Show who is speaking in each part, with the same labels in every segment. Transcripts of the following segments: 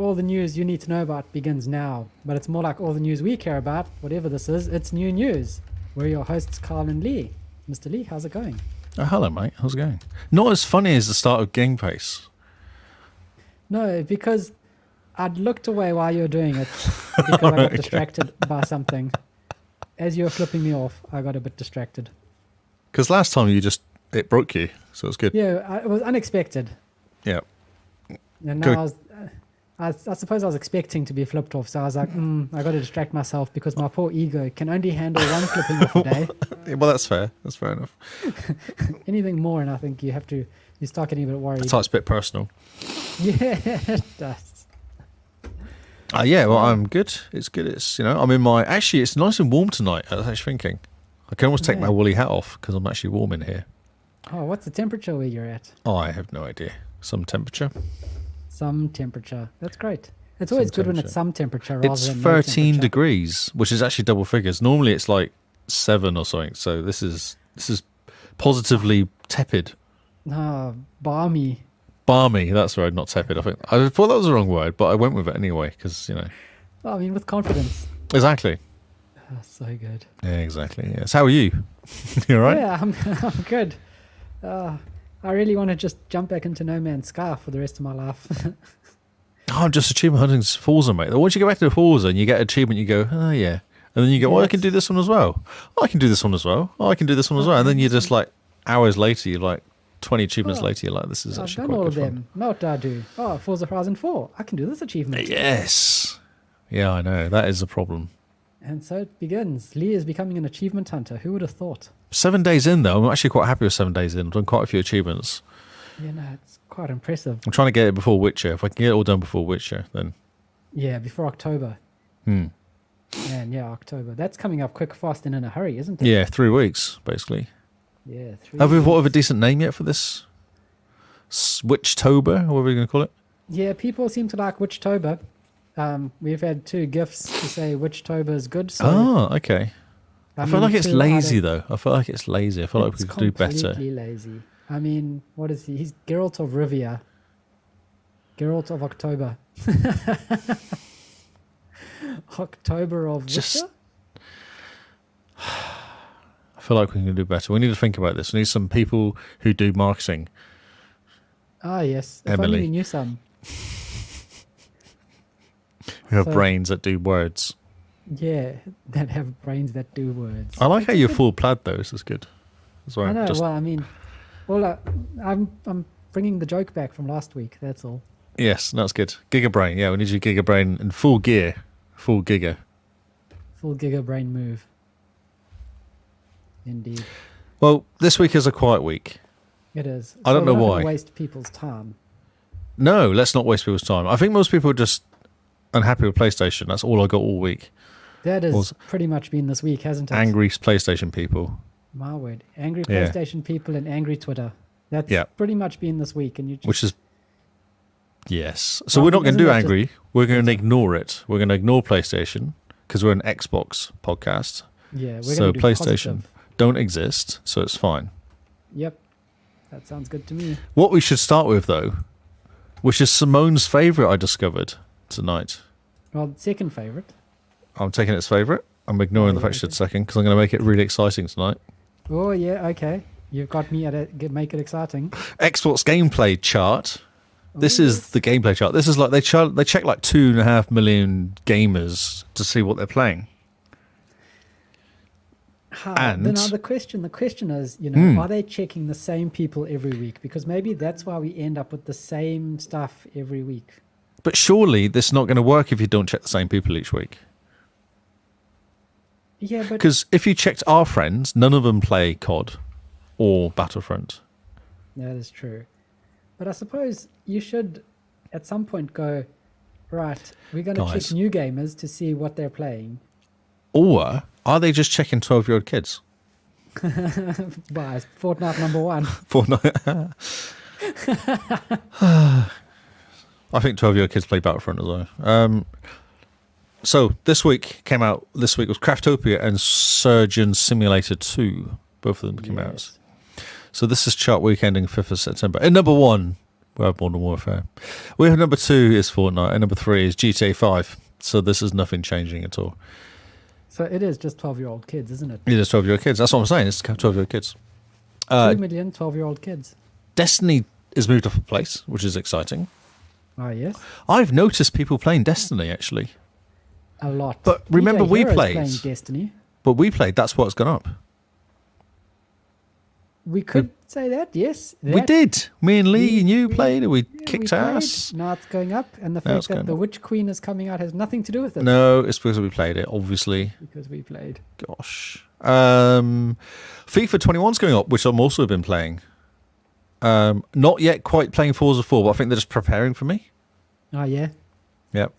Speaker 1: all the news you need to know about begins now, but it's more like all the news we care about, whatever this is, it's new news. We're your hosts, Carl and Lee. Mr. Lee, how's it going?
Speaker 2: Oh, hello, mate. How's it going? Not as funny as the start of Game Pace.
Speaker 1: No, because I'd looked away while you were doing it because I got distracted by something. As you were flipping me off, I got a bit distracted.
Speaker 2: Because last time it broke you, so it's good.
Speaker 1: Yeah, it was unexpected.
Speaker 2: Yeah.
Speaker 1: And now I suppose I was expecting to be flipped off, so I was like, I got to distract myself because my poor ego can only handle one flipping off a day.
Speaker 2: Well, that's fair. That's fair enough.
Speaker 1: Anything more, and I think you start getting a bit worried.
Speaker 2: That's how it's a bit personal.
Speaker 1: Yeah, it does.
Speaker 2: Yeah, well, I'm good. It's good. It's, I'm in my... Actually, it's nice and warm tonight, I was actually thinking. I can almost take my woolly hat off because I'm actually warm in here.
Speaker 1: Oh, what's the temperature where you're at?
Speaker 2: Oh, I have no idea. Some temperature.
Speaker 1: Some temperature. That's great. It's always good when it's some temperature rather
Speaker 2: it's
Speaker 1: than
Speaker 2: 13
Speaker 1: no
Speaker 2: degrees, which is actually double figures. Normally it's like 7 or something. So this is positively tepid.
Speaker 1: Ah, balmy.
Speaker 2: Balmy, that's right, not tepid. I thought that was the wrong word, but I went with it anyway because,
Speaker 1: Well, I mean, with confidence.
Speaker 2: Exactly.
Speaker 1: Oh, so good.
Speaker 2: Yeah, exactly. Yes. How are you? You all right?
Speaker 1: Yeah, I'm good. I really want to just jump back into No Man's Sky for the rest of my life.
Speaker 2: I'm just achievement hunting Forza, mate. Once you go back to Forza and you get an achievement, you go, oh, yeah. And then you go, I can do this one as well. Oh, I can do this one as well. Oh, I can do this one as well. And then you're just like, hours later, you're like, 20 achievements later, you're like, this is actually quite good fun. I've done all of them.
Speaker 1: Now what do I do? Oh, Forza Horizon 4. I can do this achievement.
Speaker 2: Yes. Yeah, I know. That is a problem.
Speaker 1: And so it begins. Lee is becoming an achievement hunter. Who would have thought?
Speaker 2: 7 days in, though. I'm actually quite happy with 7 days in. I've done quite a few achievements.
Speaker 1: Yeah, no, it's quite impressive.
Speaker 2: I'm trying to get it before Witcher. If I can get it all done before Witcher, then...
Speaker 1: Yeah, before October. And yeah, October. That's coming up quick, fast, and in a hurry, isn't it?
Speaker 2: Yeah, 3 weeks, basically.
Speaker 1: Yeah, 3
Speaker 2: Have we
Speaker 1: weeks.
Speaker 2: thought of a decent name yet for this? Witchtober? What are we going to call it?
Speaker 1: Yeah, people seem to like Witchtober. We've had 2 gifts to say Witchtober is good. So
Speaker 2: okay. I feel like it's lazy, though. I feel like it's lazy. I feel like we could do better.
Speaker 1: It's completely lazy. I mean, what is he? He's Geralt of Rivia. Geralt of October. October of Witcher?
Speaker 2: I feel like we can do better. We need to think about this. We need some people who do marketing.
Speaker 1: Ah, yes. If
Speaker 2: Emily.
Speaker 1: only we knew some.
Speaker 2: Who have brains that do words.
Speaker 1: Yeah, that have brains that do words.
Speaker 2: I like how you're full plaid, though. This is good. That's why
Speaker 1: I know. Well, I mean, I'm bringing the joke back from last week. That's all.
Speaker 2: Yes, that's good. Giga brain. Yeah, we need your giga brain in full gear. Full giga.
Speaker 1: Full giga brain move. Indeed.
Speaker 2: Well, this week is a quiet week.
Speaker 1: It is.
Speaker 2: I don't know
Speaker 1: we're not
Speaker 2: why.
Speaker 1: gonna waste people's time.
Speaker 2: No, let's not waste people's time. I think most people are just unhappy with PlayStation. That's all I got all week.
Speaker 1: That has pretty much been this week, hasn't it?
Speaker 2: Angry PlayStation people.
Speaker 1: My word. Angry PlayStation people and angry Twitter. That's pretty much been this week. And
Speaker 2: which is... Yes. So we're not going to do angry. We're going to ignore it. We're going to ignore PlayStation because we're an Xbox podcast.
Speaker 1: Yeah, we're
Speaker 2: so
Speaker 1: going to do
Speaker 2: PlayStation
Speaker 1: positive.
Speaker 2: Don't exist, so it's fine.
Speaker 1: Yep. That sounds good to me.
Speaker 2: What we should start with, though, which is Simone's favourite I discovered tonight.
Speaker 1: Well, second favourite.
Speaker 2: I'm taking its favourite. I'm ignoring the fact she said second because I'm going to make it really exciting tonight.
Speaker 1: Oh, yeah, okay. You've got me at it. Make it exciting.
Speaker 2: Xbox gameplay chart. This is the gameplay chart. This is like they check like 2.5 million gamers to see what they're playing.
Speaker 1: And now the question is, are they checking the same people every week? Because maybe that's why we end up with the same stuff every week.
Speaker 2: But surely this is not going to work if you don't check the same people each week.
Speaker 1: Yeah, but...
Speaker 2: Because if you checked our friends, none of them play COD or Battlefront.
Speaker 1: That is true. But I suppose you should, at some point, go, right, we're going to check new gamers to see what they're playing.
Speaker 2: Or are they just checking 12-year-old kids?
Speaker 1: Why, is Fortnite number 1?
Speaker 2: Fortnite. I think 12-year-old kids play Battlefront as well. So this week was Craftopia and Surgeon Simulator 2. Both of them came out. So this is chart week ending 5th of September. In number 1, We have Modern Warfare. We have number 2 is Fortnite, and number 3 is GTA 5. So this is nothing changing at all.
Speaker 1: So it is just 12-year-old kids, isn't it?
Speaker 2: It is 12-year-old kids. That's what I'm saying. It's 12-year-old kids.
Speaker 1: 2 million 12-year-old kids.
Speaker 2: Destiny has moved up a place, which is exciting.
Speaker 1: Oh, yes.
Speaker 2: I've noticed people playing Destiny, actually.
Speaker 1: A lot.
Speaker 2: But remember,
Speaker 1: DJ
Speaker 2: we
Speaker 1: Hero's
Speaker 2: played.
Speaker 1: playing Destiny.
Speaker 2: But we played. That's what's gone up.
Speaker 1: We could say that, yes.
Speaker 2: We did. Me and Lee and you played, and we
Speaker 1: Yeah,
Speaker 2: kicked
Speaker 1: we
Speaker 2: ass.
Speaker 1: played. Now it's going up, and the
Speaker 2: Now it's
Speaker 1: fact that
Speaker 2: going
Speaker 1: the
Speaker 2: up.
Speaker 1: Witch Queen is coming out has nothing to do with it.
Speaker 2: No, it's because we played it, obviously.
Speaker 1: Because we played.
Speaker 2: Gosh. FIFA 21's going up, which I've also been playing. Not yet quite playing Forza 4, but I think they're just preparing for me.
Speaker 1: Oh, yeah.
Speaker 2: Yep.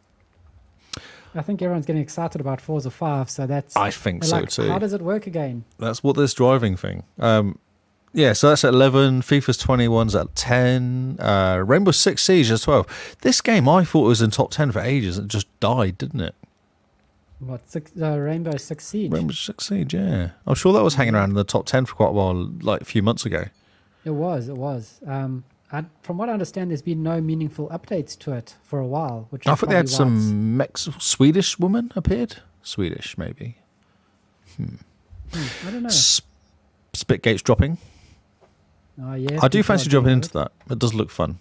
Speaker 1: I think everyone's getting excited about Forza 5, so that's...
Speaker 2: I think
Speaker 1: they're
Speaker 2: so
Speaker 1: like,
Speaker 2: too.
Speaker 1: How does it work again?
Speaker 2: That's what this driving thing. Yeah, so that's at 11. FIFA's 21's at 10. Rainbow Six Siege is 12. This game, I thought was in top 10 for ages. It just died, didn't it?
Speaker 1: What, Rainbow Six Siege?
Speaker 2: Rainbow Six Siege, yeah. I'm sure that was hanging around in the top 10 for quite a while, like a few months ago.
Speaker 1: It was. From what I understand, there's been no meaningful updates to it for a while. Which
Speaker 2: I
Speaker 1: is
Speaker 2: thought they had
Speaker 1: probably why
Speaker 2: some Swedish woman appeared. Swedish, maybe.
Speaker 1: I don't know.
Speaker 2: Spitgates dropping.
Speaker 1: Oh, yeah.
Speaker 2: I do
Speaker 1: people
Speaker 2: fancy
Speaker 1: are
Speaker 2: jumping
Speaker 1: doing
Speaker 2: into that. It does look fun.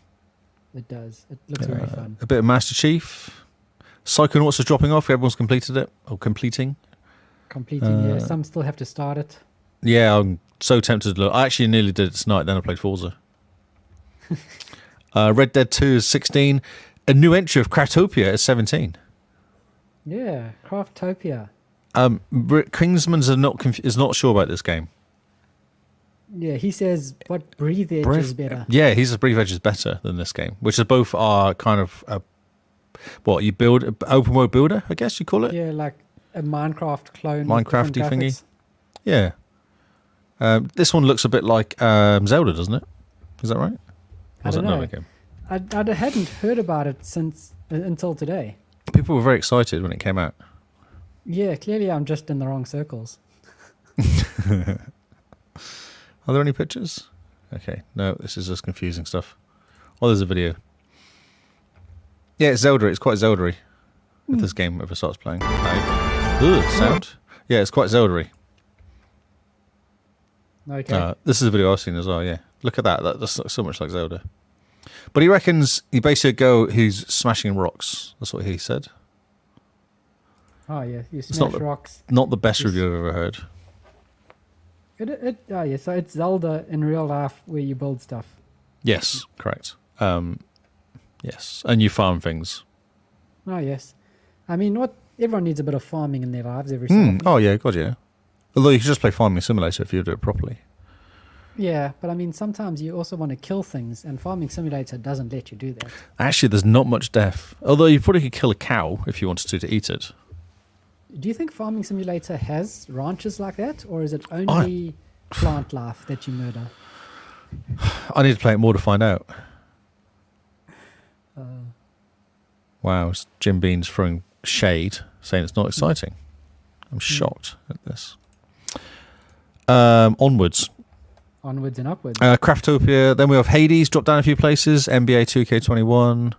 Speaker 1: It does. It looks very fun.
Speaker 2: A bit of Master Chief. Psychonauts is dropping off. Everyone's completed it. Or completing.
Speaker 1: Completing, yeah. Some still have to start it.
Speaker 2: Yeah, I'm so tempted to look. I actually nearly did it tonight, then I played Forza. Red Dead 2 is 16. A new entry of Craftopia is 17.
Speaker 1: Yeah, Craftopia.
Speaker 2: Kingsman's is not sure about this game.
Speaker 1: Yeah, he says, what Breathe Edge is better.
Speaker 2: Yeah, he says Breathe Edge is better than this game, which is both are kind of what you build open world builder, I guess you call it.
Speaker 1: Yeah, like a Minecraft clone.
Speaker 2: Minecrafty thingy. Yeah. This one looks a bit like Zelda, doesn't it? Is that right?
Speaker 1: I don't know. I hadn't heard about it until today.
Speaker 2: People were very excited when it came out.
Speaker 1: Yeah, clearly I'm just in the wrong circles.
Speaker 2: Are there any pictures? Okay, no, this is just confusing stuff. Oh, there's a video. Yeah, it's Zelda. It's quite Zelda-y if this game ever starts playing. Sound? Yeah, it's quite Zelda-y.
Speaker 1: Okay.
Speaker 2: This is a video I've seen as well, yeah. Look at that. That looks so much like Zelda. But he reckons he basically go who's smashing rocks. That's what he said.
Speaker 1: Oh, yeah. You smash rocks.
Speaker 2: Not the best review I've ever heard.
Speaker 1: Oh, yeah. So it's Zelda in real life where you build stuff.
Speaker 2: Yes, correct. Yes. And you farm things.
Speaker 1: Oh, yes. I mean, everyone needs a bit of farming in their lives every so often.
Speaker 2: Oh, yeah, God, yeah. Although you could just play Farming Simulator if you do it properly.
Speaker 1: Yeah, but I mean, sometimes you also want to kill things, and Farming Simulator doesn't let you do that.
Speaker 2: Actually, there's not much death. Although you probably could kill a cow if you wanted to eat it.
Speaker 1: Do you think Farming Simulator has ranches like that, or is it only plant life that you murder?
Speaker 2: I need to play it more to find out. Wow, it's Jim Bean's throwing shade, saying it's not exciting. I'm shocked at this. Onwards.
Speaker 1: Onwards and upwards.
Speaker 2: Craftopia. Then we have Hades, dropped down a few places. NBA 2K21.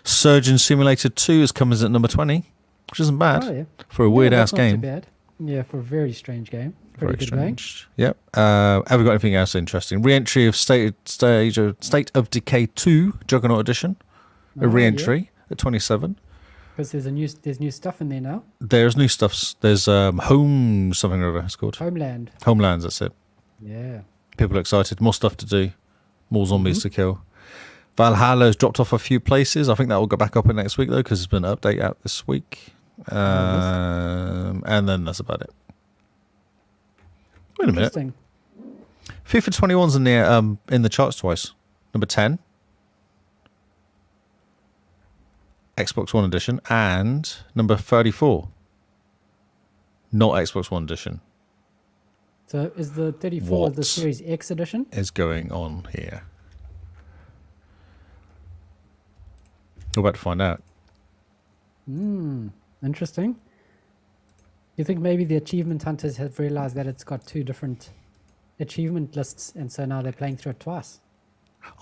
Speaker 2: Surgeon Simulator 2 is coming at number 20, which isn't bad for a weird-ass game.
Speaker 1: Not too bad. Yeah, for a very strange game. Pretty good
Speaker 2: strange. Yep. Have we got anything else interesting? Re-entry of State of Decay 2 Juggernaut Edition. A re-entry at 27.
Speaker 1: Because there's new stuff in there now.
Speaker 2: There's new stuff. There's Home something or other it's called. Homelands, that's it.
Speaker 1: Yeah.
Speaker 2: People are excited. More stuff to do. More zombies to kill. Valhalla's dropped off a few places. I think that will go back up in next week, though, because there's been an update out this week. And then that's about it. Wait a minute. FIFA 21's in the charts twice. Number 10. Xbox One Edition. And number 34. Not Xbox One Edition.
Speaker 1: So is the 34 the Series X edition?
Speaker 2: Is going on here? We're about to find out.
Speaker 1: Interesting. You think maybe the achievement hunters have realized that it's got two different achievement lists, and so now they're playing through it twice?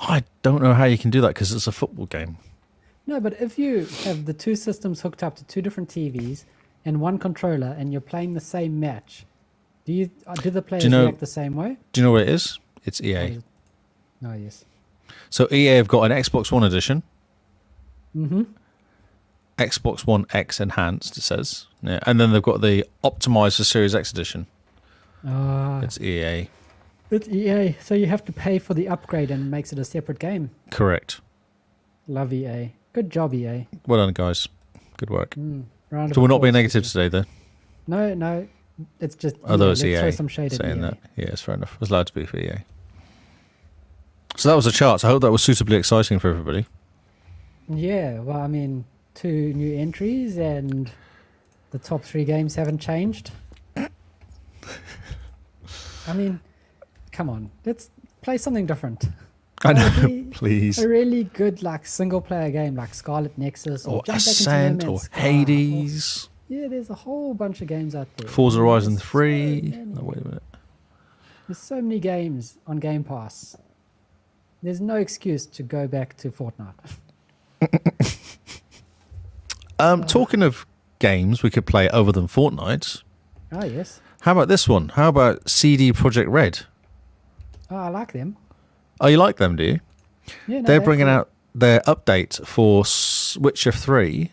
Speaker 2: I don't know how you can do that because it's a football game.
Speaker 1: No, but if you have the two systems hooked up to two different TVs and one controller, and you're playing the same match, do the players react the same way?
Speaker 2: Do you know what it is? It's EA.
Speaker 1: Oh, yes.
Speaker 2: So EA have got an Xbox One edition.
Speaker 1: Mm-hmm.
Speaker 2: Xbox One X Enhanced, it says. Yeah. And then they've got the optimized for Series X edition. It's EA.
Speaker 1: It's EA, so you have to pay for the upgrade and it makes it a separate game.
Speaker 2: Correct.
Speaker 1: Love EA. Good job, EA.
Speaker 2: Well done, guys. Good work.
Speaker 1: Round of
Speaker 2: So we're not
Speaker 1: applause
Speaker 2: being
Speaker 1: to
Speaker 2: negative
Speaker 1: you.
Speaker 2: today, though.
Speaker 1: No. It's just
Speaker 2: Although it's
Speaker 1: let's
Speaker 2: EA
Speaker 1: throw some shade at
Speaker 2: saying
Speaker 1: EA.
Speaker 2: that. Yeah, it's fair enough. It was allowed to be for EA. So that was the charts. I hope that was suitably exciting for everybody.
Speaker 1: Yeah, well, I mean, 2 new entries and the top 3 games haven't changed. I mean, come on, let's play something different.
Speaker 2: I know,
Speaker 1: Maybe
Speaker 2: please.
Speaker 1: A really good single player game like Scarlet Nexus
Speaker 2: Or
Speaker 1: Jump Back into
Speaker 2: Ascent
Speaker 1: No
Speaker 2: or
Speaker 1: Man's Sky,
Speaker 2: Hades.
Speaker 1: yeah, there's a whole bunch of games out there.
Speaker 2: Forza Horizon
Speaker 1: There's
Speaker 2: 3.
Speaker 1: so many.
Speaker 2: Oh, wait a minute.
Speaker 1: There's so many games on Game Pass. There's no excuse to go back to Fortnite.
Speaker 2: Talking of games we could play other than Fortnite,
Speaker 1: Oh, yes.
Speaker 2: how about this one? How about CD Projekt Red?
Speaker 1: Oh, I like them.
Speaker 2: Oh, you like them, do you?
Speaker 1: Yeah, no,
Speaker 2: They're bringing
Speaker 1: cool.
Speaker 2: out their update for Witcher 3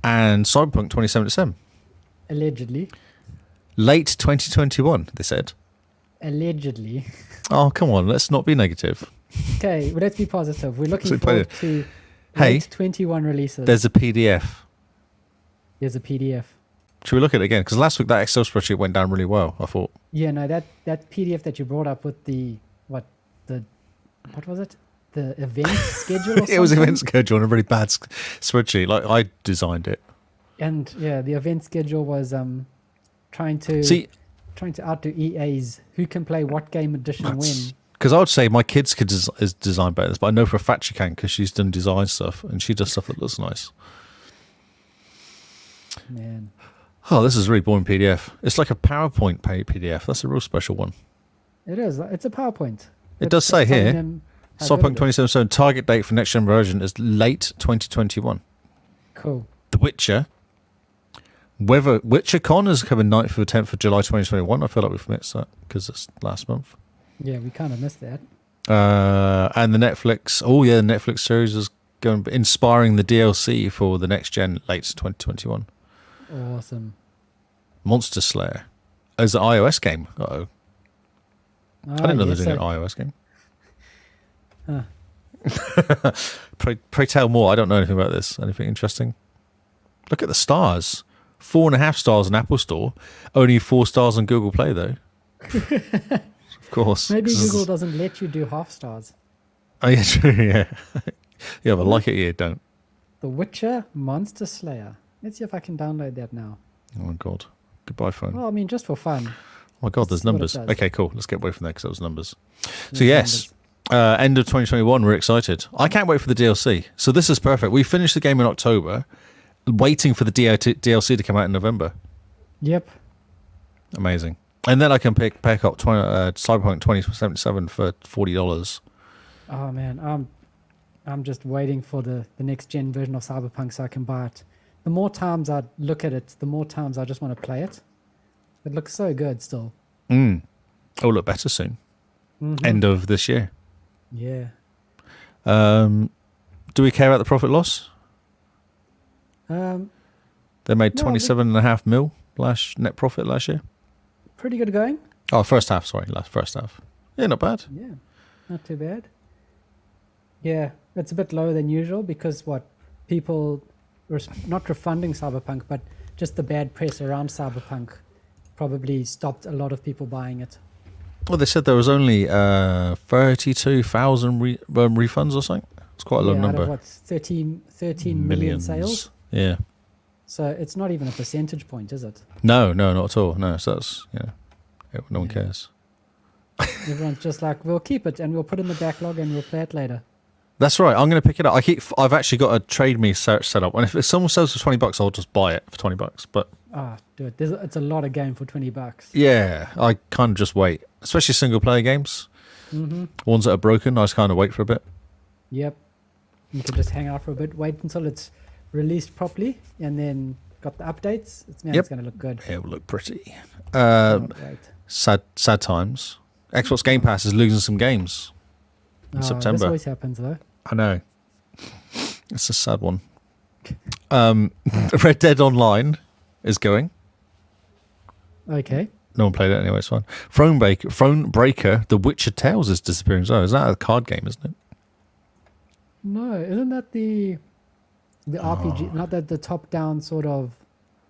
Speaker 2: and Cyberpunk 2077.
Speaker 1: Allegedly.
Speaker 2: Late 2021, they said.
Speaker 1: Allegedly.
Speaker 2: Oh, come on, let's not be negative.
Speaker 1: Okay, well, let's be positive. We're looking
Speaker 2: So
Speaker 1: forward to
Speaker 2: Hey,
Speaker 1: late 21 releases.
Speaker 2: There's a PDF.
Speaker 1: There's a PDF.
Speaker 2: Should we look at it again? Because last week that Excel spreadsheet went down really well, I thought.
Speaker 1: Yeah, no, that PDF that you brought up with what was it? The event schedule or something?
Speaker 2: It was event schedule and a really bad spreadsheet. Like, I designed it.
Speaker 1: And yeah, the event schedule was trying to outdo EA's who can play what game edition when.
Speaker 2: Because I would say my kids could design better, but I know for a fact she can because she's done design stuff and she does stuff that looks nice.
Speaker 1: Man.
Speaker 2: Oh, this is a really boring PDF. It's like a PowerPoint PDF. That's a real special one.
Speaker 1: It is. It's a PowerPoint.
Speaker 2: It does say here, Cyberpunk 2077 target date for next gen version is late 2021.
Speaker 1: Cool.
Speaker 2: The Witcher. Whether WitcherCon is coming 9th or 10th of July 2021. I feel like we've missed that because it's last month.
Speaker 1: Yeah, we kind of missed that.
Speaker 2: And the Netflix. Oh yeah, the Netflix series is going inspiring the DLC for the next gen late 2021.
Speaker 1: Awesome.
Speaker 2: Monster Slayer as an iOS game. Uh-oh. I didn't know they were doing an iOS game. Pray tell more. I don't know anything about this. Anything interesting? Look at the stars. 4.5 stars on Apple Store. Only 4 stars on Google Play, though. Of course.
Speaker 1: Maybe Google doesn't let you do half stars.
Speaker 2: Oh, yeah, true, yeah. Yeah, but like it, you don't.
Speaker 1: The Witcher Monster Slayer. Let's see if I can download that now.
Speaker 2: Oh, my God. Goodbye, phone.
Speaker 1: Well, I mean, just for fun.
Speaker 2: Oh, my God, there's
Speaker 1: see what it
Speaker 2: numbers.
Speaker 1: does.
Speaker 2: Okay, cool. Let's get away from there because that was numbers. So,
Speaker 1: There's
Speaker 2: yes. End of 2021, we're excited. I can't wait for the DLC. So this is perfect. We finished the game in October, waiting for the DLC to come out in November.
Speaker 1: Yep.
Speaker 2: Amazing. And then I can pick up Cyberpunk 2077 for $40.
Speaker 1: Oh man, I'm just waiting for the next gen version of Cyberpunk so I can buy it. The more times I look at it, the more times I just want to play it. It looks so good still.
Speaker 2: It'll look better soon.
Speaker 1: Mm-hmm.
Speaker 2: End of this year.
Speaker 1: Yeah.
Speaker 2: Do we care about the profit loss?
Speaker 1: Um,
Speaker 2: They made
Speaker 1: No,
Speaker 2: 27.5 mil net profit last year.
Speaker 1: pretty good going.
Speaker 2: Oh, first half. Sorry, first half. Yeah, not bad.
Speaker 1: Yeah, not too bad. Yeah, it's a bit lower than usual because people were not refunding Cyberpunk, but just the bad press around Cyberpunk probably stopped a lot of people buying it.
Speaker 2: Well, they said there was only 32,000 refunds or something. It's quite a low
Speaker 1: Out
Speaker 2: number.
Speaker 1: of what, 13 million sales?
Speaker 2: Yeah.
Speaker 1: So it's not even a percentage point, is it?
Speaker 2: No, not at all. No, so that's, no one
Speaker 1: Yeah.
Speaker 2: cares.
Speaker 1: Everyone's just like, we'll keep it and we'll put it in the backlog and we'll play it later.
Speaker 2: That's right. I'm going to pick it up. I've actually got a Trade Me search set up, and if someone sells for $20, I'll just buy it for $20. But
Speaker 1: Dude, it's a lot of game for $20.
Speaker 2: yeah, I kind of just wait, especially single player games.
Speaker 1: Mm-hmm.
Speaker 2: Ones that are broken, I just kind of wait for a bit.
Speaker 1: Yep. You can just hang out for a bit, wait until it's released properly, and then got the updates. It's
Speaker 2: Yep.
Speaker 1: going to look good.
Speaker 2: It will look pretty.
Speaker 1: Can't wait.
Speaker 2: Sad times. Xbox Game Pass is losing some games in
Speaker 1: This
Speaker 2: September.
Speaker 1: always happens, though.
Speaker 2: I know. It's a sad one. Red Dead Online is going.
Speaker 1: Okay.
Speaker 2: No one played it anyway, it's fine. Throne Breaker, The Witcher Tales is disappearing as well. Is that a card game, isn't it?
Speaker 1: No, isn't that the RPG? Not that the top-down sort of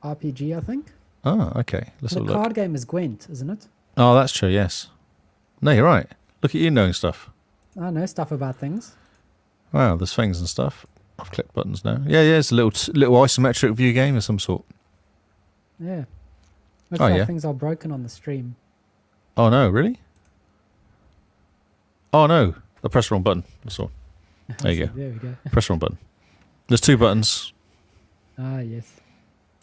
Speaker 1: RPG, I think.
Speaker 2: Oh, okay. Let's
Speaker 1: The
Speaker 2: have a look.
Speaker 1: card game is Gwent, isn't it?
Speaker 2: Oh, that's true, yes. No, you're right. Look at you knowing stuff.
Speaker 1: I know stuff about things.
Speaker 2: Wow, there's things and stuff. I've clicked buttons now. Yeah, it's a little isometric view game of some sort.
Speaker 1: Yeah. Looks
Speaker 2: Oh,
Speaker 1: like
Speaker 2: yeah.
Speaker 1: things are broken on the stream.
Speaker 2: Oh, no, really? Oh, no. I pressed the wrong button. That's all. There you go.
Speaker 1: There we go.
Speaker 2: Press the wrong button. There's 2 buttons.
Speaker 1: Ah, yes.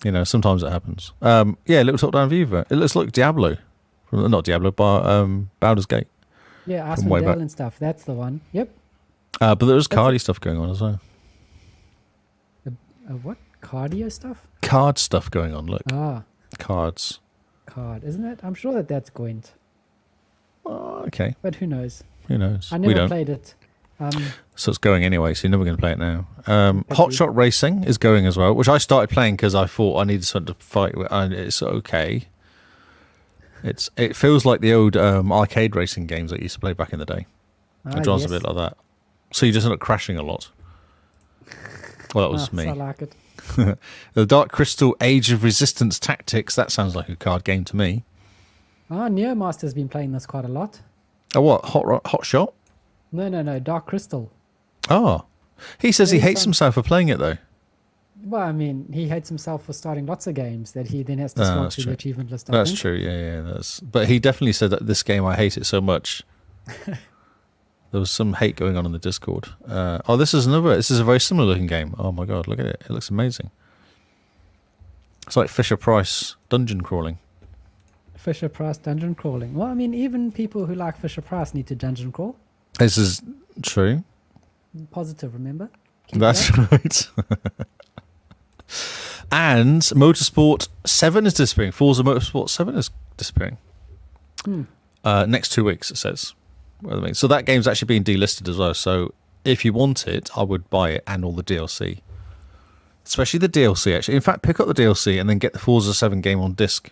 Speaker 2: You know, sometimes it happens. Yeah, little top-down view of it. It looks like Diablo. Not Diablo, but Baldur's Gate.
Speaker 1: Yeah,
Speaker 2: From way
Speaker 1: Icewind
Speaker 2: back.
Speaker 1: Dale and stuff. That's the one. Yep.
Speaker 2: But there's cardy stuff going on as well.
Speaker 1: What? Cardio stuff?
Speaker 2: Card stuff going on, look.
Speaker 1: Ah,
Speaker 2: Cards.
Speaker 1: card. Isn't it? I'm sure that's Gwent.
Speaker 2: Oh, okay.
Speaker 1: But who knows?
Speaker 2: Who knows?
Speaker 1: I
Speaker 2: We
Speaker 1: never
Speaker 2: don't.
Speaker 1: played it.
Speaker 2: So it's going anyway, so you're never going to play it now. Hot
Speaker 1: you.
Speaker 2: Shot Racing is going as well, which I started playing because I thought I needed something to fight with, and it's okay. It feels like the old arcade racing games that you used to play back in the day. It drives a bit like that. So you just end up crashing a lot. Well, that was me.
Speaker 1: I like it.
Speaker 2: The Dark Crystal Age of Resistance Tactics, that sounds like a card game to me.
Speaker 1: Neo Master's been playing this quite a lot.
Speaker 2: Oh, what? Hot Shot?
Speaker 1: No. Dark Crystal.
Speaker 2: Oh. He says he
Speaker 1: Yeah,
Speaker 2: hates himself for playing it, though.
Speaker 1: Well, I mean, he hates himself for starting lots of games that he then has to slot
Speaker 2: that's
Speaker 1: through
Speaker 2: true.
Speaker 1: the achievement list. I
Speaker 2: That's
Speaker 1: think.
Speaker 2: true, yeah. But he definitely said that this game, I hate it so much. There was some hate going on in the Discord. This is a very similar looking game. Oh my god, look at it. It looks amazing. It's like Fisher-Price dungeon crawling.
Speaker 1: Fisher-Price dungeon crawling. Well, I mean, even people who like Fisher-Price need to dungeon crawl.
Speaker 2: This is true.
Speaker 1: Positive, remember? Keep
Speaker 2: That's
Speaker 1: that.
Speaker 2: right. And Motorsport 7 is disappearing. Forza Motorsport 7 is disappearing. Next 2 weeks, it says. So that game's actually being delisted as well. So if you want it, I would buy it and all the DLC. Especially the DLC, actually. In fact, pick up the DLC and then get the Forza 7 game on disc.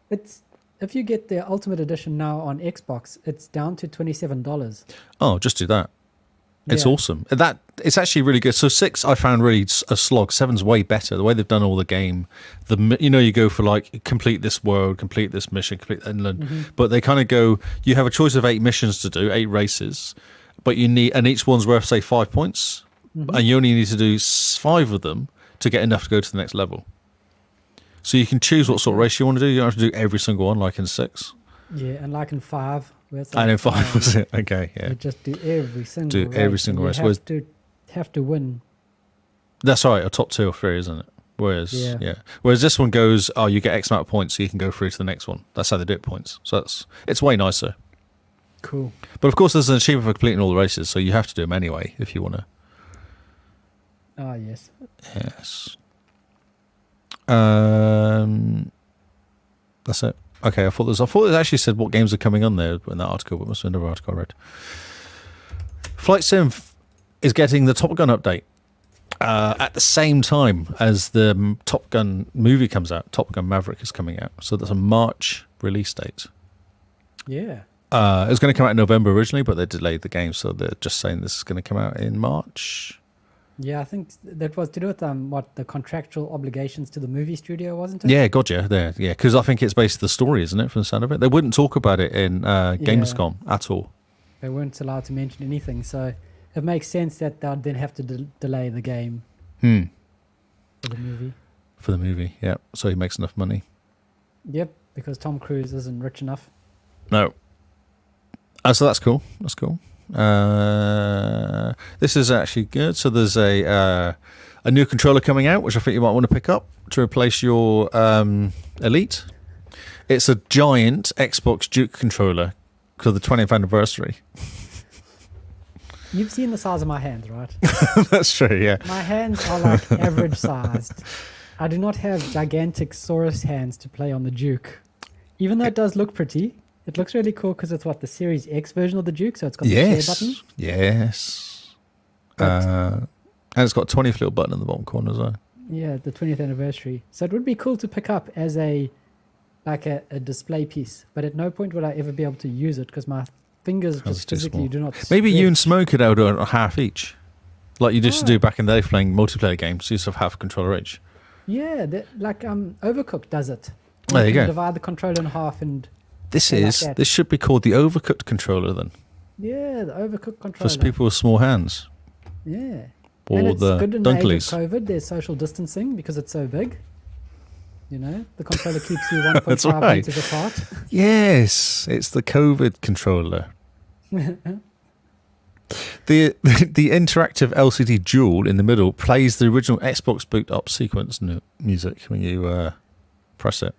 Speaker 1: It's if you get the Ultimate Edition now on Xbox, it's down to $27.
Speaker 2: Oh, just do that. It's
Speaker 1: Yeah.
Speaker 2: awesome. It's actually really good. So 6 I found really a slog. 7's way better. The way they've done all the game, you go for like complete this world, complete this mission, complete inland, but they kind of go. You have a choice of 8 missions to do, 8 races, but and each one's worth say 5 points, and you only need to do 5 of them to get enough to go to the next level. So you can choose what sort of race you want to do. You don't have to do every single one like in 6.
Speaker 1: Yeah, and like in 5. Where it's
Speaker 2: And in
Speaker 1: like,
Speaker 2: 5 was it? Okay, yeah.
Speaker 1: You just do every single race.
Speaker 2: race.
Speaker 1: You have to win.
Speaker 2: That's right, a top 2 or 3, isn't it? Whereas this one goes, you get X amount of points, so you can go through to the next one. That's how they do it, points. So it's way nicer.
Speaker 1: Cool.
Speaker 2: But of course, there's an achievement for completing all the races, so you have to do them anyway if you want to.
Speaker 1: Ah, yes.
Speaker 2: Yes. That's it. Okay, I thought it actually said what games are coming on there in that article, but it must have been another article I read. Flight Sim is getting the Top Gun update at the same time as the Top Gun movie comes out. Top Gun Maverick is coming out, so that's a March release date.
Speaker 1: Yeah.
Speaker 2: It was going to come out in November originally, but they delayed the game, so they're just saying this is going to come out in March.
Speaker 1: Yeah, I think that was to do with the contractual obligations to the movie studio, wasn't it?
Speaker 2: Yeah, gotcha. There, yeah, because I think it's based on the story, isn't it? From the sound of it, they wouldn't talk about it in Gamescom at all.
Speaker 1: They weren't allowed to mention anything, so it makes sense that they'd then have to delay the game for the movie.
Speaker 2: For the movie, yeah. So he makes enough money.
Speaker 1: Yep, because Tom Cruise isn't rich enough.
Speaker 2: No. So that's cool. That's cool. This is actually good. So there's a new controller coming out, which I think you might want to pick up to replace your Elite. It's a giant Xbox Duke controller for the 20th anniversary.
Speaker 1: You've seen the size of my hands, right?
Speaker 2: That's true, yeah.
Speaker 1: My hands are like average sized. I do not have gigantic Saurus hands to play on the Duke. Even though it does look pretty, it looks really cool because it's the Series X version of the Duke, so it's got the share button.
Speaker 2: Yes. And it's got a 20th little button in the bottom corner as well.
Speaker 1: Yeah, the 20th anniversary. So it would be cool to pick up as a display piece, but at no point would I ever be able to use it because my fingers just physically do not
Speaker 2: Maybe you and
Speaker 1: stretch.
Speaker 2: Smoke could out a half each. Like you used to do back in the day playing multiplayer games. You used to have half a controller each.
Speaker 1: Yeah, Overcooked does it.
Speaker 2: There you go.
Speaker 1: Divide the controller in half and...
Speaker 2: This
Speaker 1: that.
Speaker 2: should be called the overcooked controller then.
Speaker 1: Yeah, the Overcooked controller.
Speaker 2: For people with small hands.
Speaker 1: Yeah.
Speaker 2: Or
Speaker 1: and it's
Speaker 2: the
Speaker 1: good in the age
Speaker 2: Dunkleys.
Speaker 1: of COVID. There's social distancing because it's so big. You know, the controller keeps you 1.5
Speaker 2: That's right.
Speaker 1: meters apart.
Speaker 2: Yes, it's the COVID controller. The interactive LCD jewel in the middle plays the original Xbox boot up sequence music when you press it.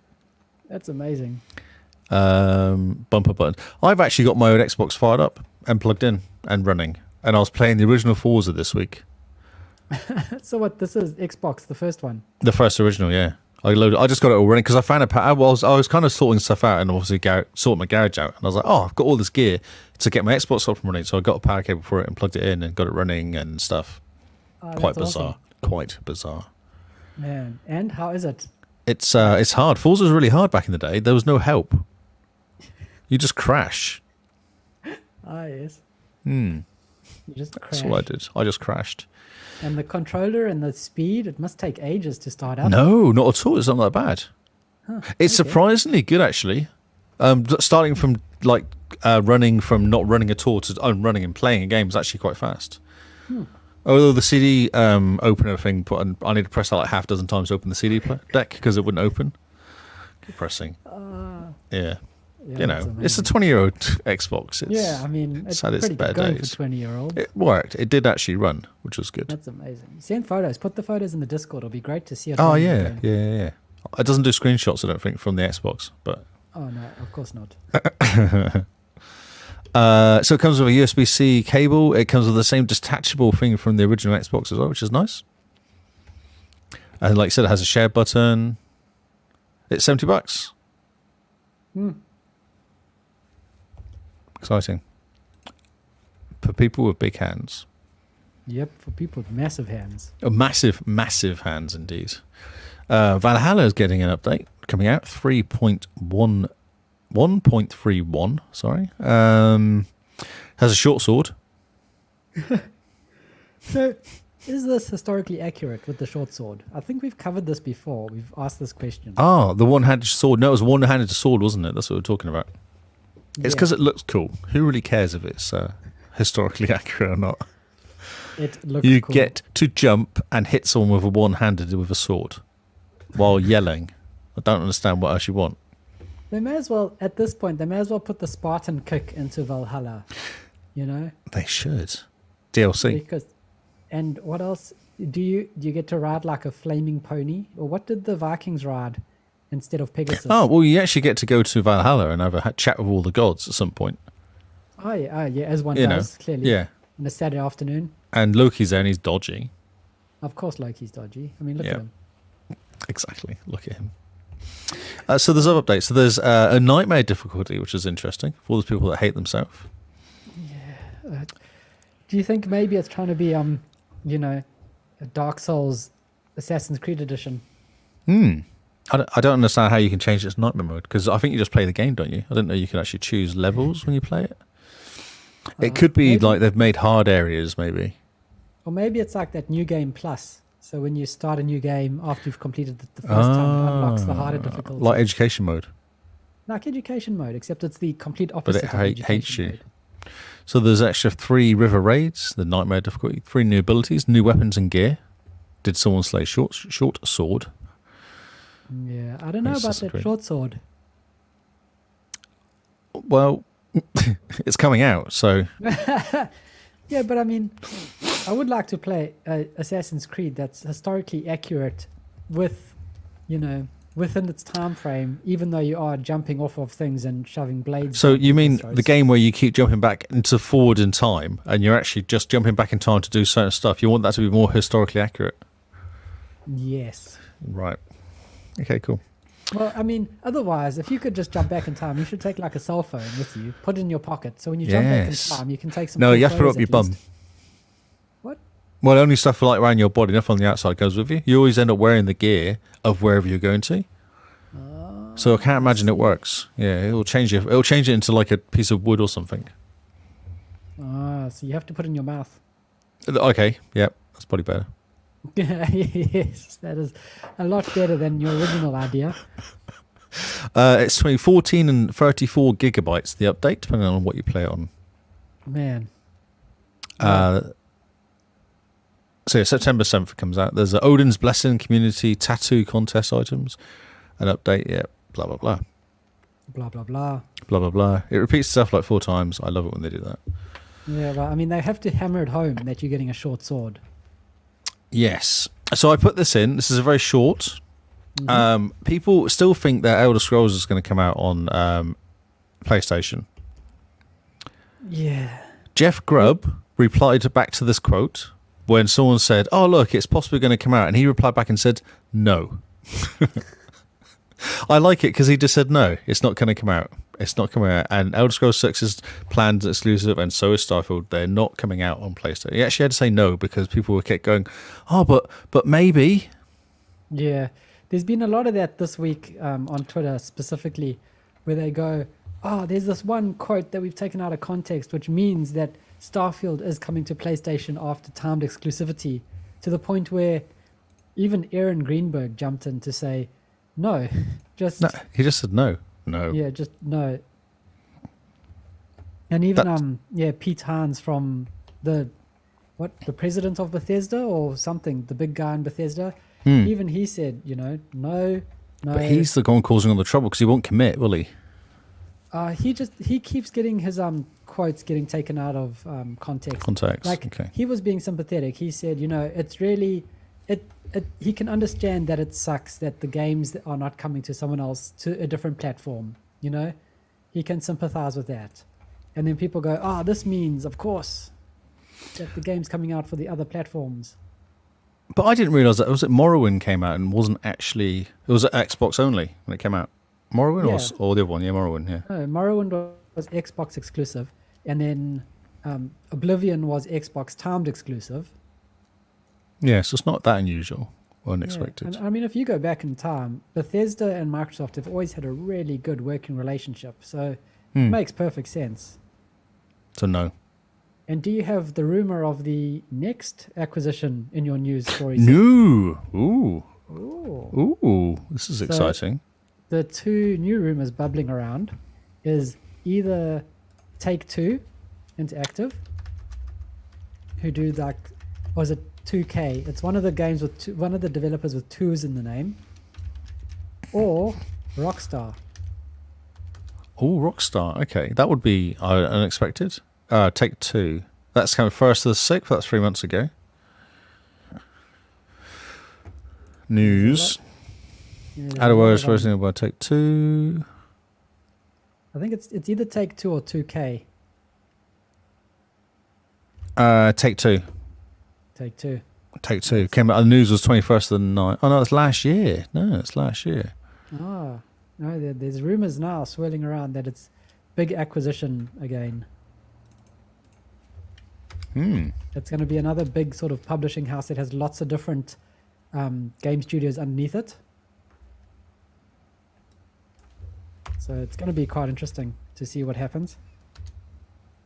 Speaker 1: That's amazing.
Speaker 2: Bumper button. I've actually got my own Xbox fired up and plugged in and running, and I was playing the original Forza this week.
Speaker 1: So what? This is Xbox, the first one.
Speaker 2: The first original, yeah. I just got it all running because I found I was kind of sorting stuff out and obviously sorting my garage out, and I was like, oh, I've got all this gear to get my Xbox up and running, so I got a power cable for it and plugged it in and got it running and stuff. Quite
Speaker 1: That's
Speaker 2: bizarre.
Speaker 1: awesome.
Speaker 2: Quite bizarre.
Speaker 1: Man, and how is it?
Speaker 2: It's hard. Forza was really hard back in the day. There was no help. You just crash.
Speaker 1: Yes. You just crash.
Speaker 2: That's what I did. I just crashed.
Speaker 1: And the controller and the speed, it must take ages to start up.
Speaker 2: No, not at all. It's not that bad. It's
Speaker 1: okay.
Speaker 2: surprisingly good, actually. Starting from running from not running at all to running and playing a game is actually quite fast. Although the CD opener thing, I need to press that like half a dozen times to open the CD deck because it wouldn't open. Keep pressing. Yeah. You know, it's a 20-year-old Xbox.
Speaker 1: I mean, it's
Speaker 2: had its
Speaker 1: pretty
Speaker 2: bad
Speaker 1: good going
Speaker 2: days.
Speaker 1: for 20-year-old.
Speaker 2: It worked. It did actually run, which was good.
Speaker 1: That's amazing. Send photos. Put the photos in the Discord. It'll be great to see it.
Speaker 2: Oh,
Speaker 1: running
Speaker 2: yeah.
Speaker 1: again.
Speaker 2: Yeah. It doesn't do screenshots, I don't think, from the Xbox, but...
Speaker 1: Oh, no, of course not.
Speaker 2: So it comes with a USB-C cable. It comes with the same detachable thing from the original Xbox as well, which is nice. And like I said, it has a share button. It's $70. Exciting. For people with big hands.
Speaker 1: Yep, for people with massive hands.
Speaker 2: Oh, massive, massive hands indeed. Valhalla is getting an update coming out. 1.31, sorry. Has a short sword.
Speaker 1: So, is this historically accurate with the short sword? I think we've covered this before. We've asked this question.
Speaker 2: Oh, the one-handed sword. No, it was a one-handed sword, wasn't it? That's what we're talking about. It's because it looks cool. Who really cares if it's historically accurate or not?
Speaker 1: It looks
Speaker 2: You
Speaker 1: cool.
Speaker 2: get to jump and hit someone with a one-handed with a sword while yelling. I don't understand what else you want.
Speaker 1: They may as well, at this point, they may as well put the Spartan kick into Valhalla. You know?
Speaker 2: They should. DLC.
Speaker 1: Because, and what else? Do you get to ride like a flaming pony? Or what did the Vikings ride instead of Pegasus?
Speaker 2: Oh, well, you actually get to go to Valhalla and have a chat with all the gods at some point.
Speaker 1: Oh, yeah, as one
Speaker 2: You
Speaker 1: does,
Speaker 2: know,
Speaker 1: clearly.
Speaker 2: yeah.
Speaker 1: On a Saturday afternoon.
Speaker 2: And Loki's there and he's dodgy.
Speaker 1: Of course, Loki's dodgy. I mean, look
Speaker 2: Yeah.
Speaker 1: at him.
Speaker 2: Exactly. Look at him. So there's other updates. So there's a nightmare difficulty, which is interesting for all those people that hate themselves.
Speaker 1: Do you think maybe it's trying to be, you know, a Dark Souls Assassin's Creed edition?
Speaker 2: I don't understand how you can change its nightmare mode, because I think you just play the game, don't you? I didn't know you can actually choose levels when you play it. It could be
Speaker 1: maybe.
Speaker 2: like they've made hard areas, maybe.
Speaker 1: Or maybe it's like that New Game Plus. So when you start a new game after you've completed the first time, it unlocks the harder difficulty.
Speaker 2: Like education mode.
Speaker 1: Like education mode, except it's the complete
Speaker 2: But
Speaker 1: opposite
Speaker 2: it
Speaker 1: of education
Speaker 2: hates you.
Speaker 1: mode.
Speaker 2: So there's extra 3 river raids, the nightmare difficulty, 3 new abilities, new weapons and gear. Did someone slay short sword?
Speaker 1: Yeah, I don't know about
Speaker 2: Assassin's
Speaker 1: that
Speaker 2: Creed.
Speaker 1: short sword.
Speaker 2: Well, it's coming out, so
Speaker 1: Yeah, but I mean, I would like to play Assassin's Creed that's historically accurate with, you know, within its time frame, even though you are jumping off of things and shoving blades.
Speaker 2: So
Speaker 1: down
Speaker 2: you mean
Speaker 1: people's
Speaker 2: the
Speaker 1: throats.
Speaker 2: game where you keep jumping back into forward in time, and you're actually just jumping back in time to do certain stuff? You want that to be more historically accurate,
Speaker 1: Yes.
Speaker 2: right? Okay, cool.
Speaker 1: Well, I mean, otherwise, if you could just jump back in time, you should take like a cell phone with you, put it in your pocket, so when you jump back in
Speaker 2: Yes.
Speaker 1: time, you can take some.
Speaker 2: No,
Speaker 1: cool
Speaker 2: you have to put it
Speaker 1: photos
Speaker 2: up your
Speaker 1: at
Speaker 2: bum.
Speaker 1: least. What?
Speaker 2: Well, only stuff like around your body, nothing on the outside goes with you. You always end up wearing the gear of wherever you're going to. So I can't imagine it works. Yeah, it'll change it. It'll change it into like a piece of wood or something.
Speaker 1: So you have to put it in your mouth.
Speaker 2: Okay, yep, that's probably better.
Speaker 1: Yes, that is a lot better than your original idea.
Speaker 2: It's between 14 and 34 gigabytes, the update, depending on what you play it on.
Speaker 1: Man.
Speaker 2: So yeah, September 7th it comes out. There's Odin's Blessing community tattoo contest items. An update, yeah, blah, blah, blah.
Speaker 1: Blah, blah, blah.
Speaker 2: Blah, blah, blah. It repeats itself like 4 times. I love it when they do that.
Speaker 1: Yeah, well, I mean, they have to hammer it home that you're getting a short sword.
Speaker 2: Yes. So I put this in. This is a very short. People still think that Elder Scrolls is going to come out on PlayStation.
Speaker 1: Yeah.
Speaker 2: Jeff Grubb replied back to this quote when someone said, "Oh, look, it's possibly going to come out." And he replied back and said, "No." I like it because he just said, "No, it's not going to come out. It's not coming out." And Elder Scrolls 6 is planned exclusive, and so is Starfield. They're not coming out on PlayStation. He actually had to say no because people kept going, "Oh, but maybe."
Speaker 1: Yeah. There's been a lot of that this week on Twitter specifically, where they go, "Oh, there's this one quote that we've taken out of context, which means that Starfield is coming to PlayStation after timed exclusivity," to the point where even Aaron Greenberg jumped in to say, "No, just
Speaker 2: No, he just said no. No.
Speaker 1: yeah, just no." And even Pete Hines from the president of Bethesda or something, the big guy in Bethesda. Even he said, no.
Speaker 2: But he's the one causing all the trouble because he won't commit, will he?
Speaker 1: He keeps getting his quotes getting taken out of context. Like
Speaker 2: okay.
Speaker 1: he was being sympathetic. He said, it's really he can understand that it sucks that the games are not coming to someone else, to a different platform. He can sympathize with that. And then people go, "Oh, this means, of course, that the game's coming out for the other platforms."
Speaker 2: But I didn't realise that Morrowind came out and wasn't actually... It was at Xbox only when it came out. Morrowind or the other one? Yeah, Morrowind, yeah.
Speaker 1: No, Morrowind was Xbox exclusive, and then Oblivion was Xbox timed exclusive.
Speaker 2: Yeah, so it's not that unusual or unexpected.
Speaker 1: Yeah. And, I mean, if you go back in time, Bethesda and Microsoft have always had a really good working relationship, so it makes perfect sense.
Speaker 2: So no.
Speaker 1: And do you have the rumor of the next acquisition in your news stories?
Speaker 2: No. Ooh.
Speaker 1: Ooh.
Speaker 2: Ooh. This is exciting.
Speaker 1: The 2 new rumors bubbling around is either Take-Two Interactive, who do or is it 2K? It's one of the games with one of the developers with 2s in the name, or Rockstar.
Speaker 2: Oh, Rockstar. Okay, that would be unexpected. Take-Two. That's coming 1st of the 6th. That's 3 months ago. News. Outer Worlds version of Take-Two.
Speaker 1: I think it's either Take-Two or 2K.
Speaker 2: Take-Two.
Speaker 1: Take-Two.
Speaker 2: Take-Two. Came out. The news was 21st of the 9th. Oh no, it's last year. No, it's last year.
Speaker 1: No, there's rumors now swirling around that it's big acquisition again. It's going to be another big sort of publishing house that has lots of different game studios underneath it. So it's going to be quite interesting to see what happens.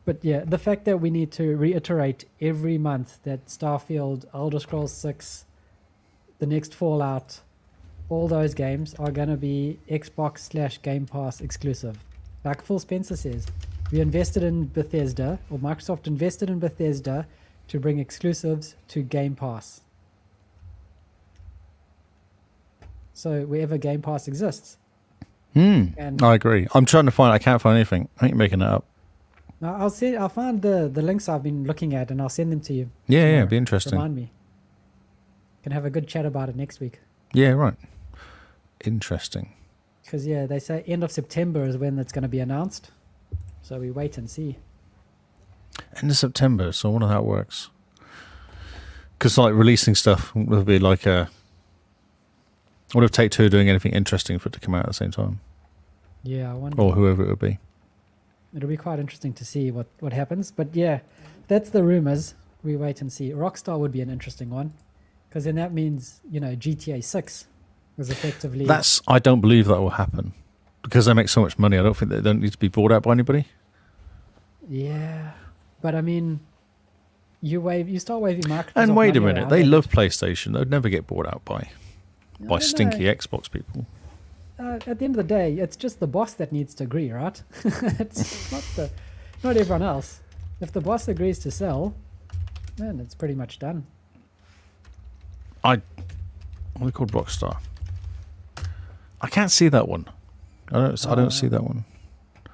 Speaker 1: But yeah, the fact that we need to reiterate every month that Starfield, Elder Scrolls 6, the next Fallout, all those games are going to be Xbox/Game Pass exclusive. Like Phil Spencer says, we invested in Bethesda, or Microsoft invested in Bethesda to bring exclusives to Game Pass. So wherever Game Pass exists. And
Speaker 2: I agree. I'm trying to find... I can't find anything. I think you're making it up.
Speaker 1: now I'll find the links I've been looking at and I'll send them to you.
Speaker 2: Yeah,
Speaker 1: tomorrow.
Speaker 2: it'd be interesting.
Speaker 1: Remind me. Can have a good chat about it next week.
Speaker 2: Yeah, right. Interesting.
Speaker 1: Because, yeah, they say end of September is when it's going to be announced. So we wait and see.
Speaker 2: End of September, so I wonder how it works. Because, like, releasing stuff would be like a... What if Take-Two doing anything interesting for it to come out at the same time?
Speaker 1: Yeah, I wonder.
Speaker 2: Or whoever it would be.
Speaker 1: It'll be quite interesting to see what happens. But, yeah, that's the rumours. We wait and see. Rockstar would be an interesting one. Because then that means, GTA 6 was effectively...
Speaker 2: I don't believe that will happen. Because they make so much money, I don't think they don't need to be bought out by anybody.
Speaker 1: Yeah. But, I mean... You start waving Microsoft.
Speaker 2: And wait a
Speaker 1: money
Speaker 2: minute,
Speaker 1: around,
Speaker 2: they love PlayStation. They'd never get bought out by stinky
Speaker 1: know.
Speaker 2: Xbox people.
Speaker 1: At the end of the day, it's just the boss that needs to agree, right? It's not everyone else. If the boss agrees to sell, then it's pretty much done.
Speaker 2: What are they called? Rockstar. I can't see that one. I don't see that one.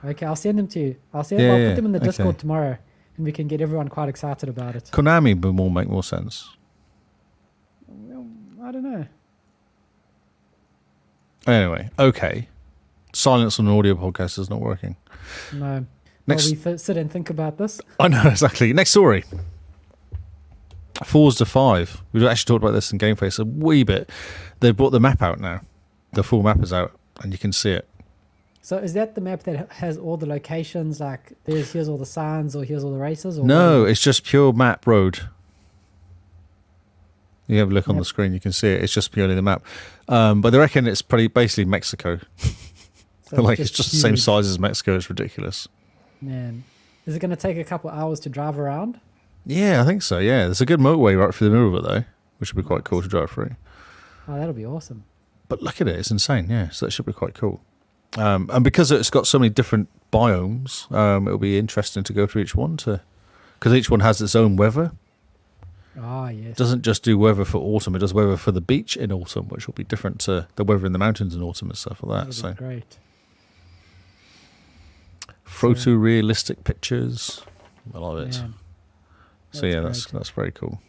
Speaker 1: Okay, I'll send them to you. I'll put them in the Discord tomorrow, and we can get everyone quite excited about it.
Speaker 2: Konami will make more sense.
Speaker 1: Well, I don't know.
Speaker 2: Anyway, okay. Silence on an audio podcast is not working.
Speaker 1: No.
Speaker 2: Next,
Speaker 1: While we sit and think about this.
Speaker 2: I know, exactly. Next story. Forza 5. We've actually talked about this in Game Face a wee bit. They've brought the map out now. The full map is out, and you can see it.
Speaker 1: So is that the map that has all the locations, like here's all the signs or here's all the races? Or
Speaker 2: no, it's just pure map road. You have a look on the screen, you can see it. It's just purely the map. But they reckon it's basically Mexico.
Speaker 1: So
Speaker 2: it's just the same size as Mexico. It's ridiculous.
Speaker 1: Man. Is it going to take a couple hours to drive around?
Speaker 2: Yeah, I think so, yeah. There's a good motorway right through the middle of it, though, which would be quite cool to drive through.
Speaker 1: Oh, that'll be awesome.
Speaker 2: But look at it, it's insane, yeah. So that should be quite cool. And because it's got so many different biomes, it'll be interesting to go through each one because each one has its own weather.
Speaker 1: Ah, yes.
Speaker 2: It doesn't just do weather for autumn, it does weather for the beach in autumn, which will be different to the weather in the mountains in autumn and stuff like that. So
Speaker 1: great.
Speaker 2: Photorealistic pictures. I love it.
Speaker 1: Man,
Speaker 2: so yeah, that's very cool.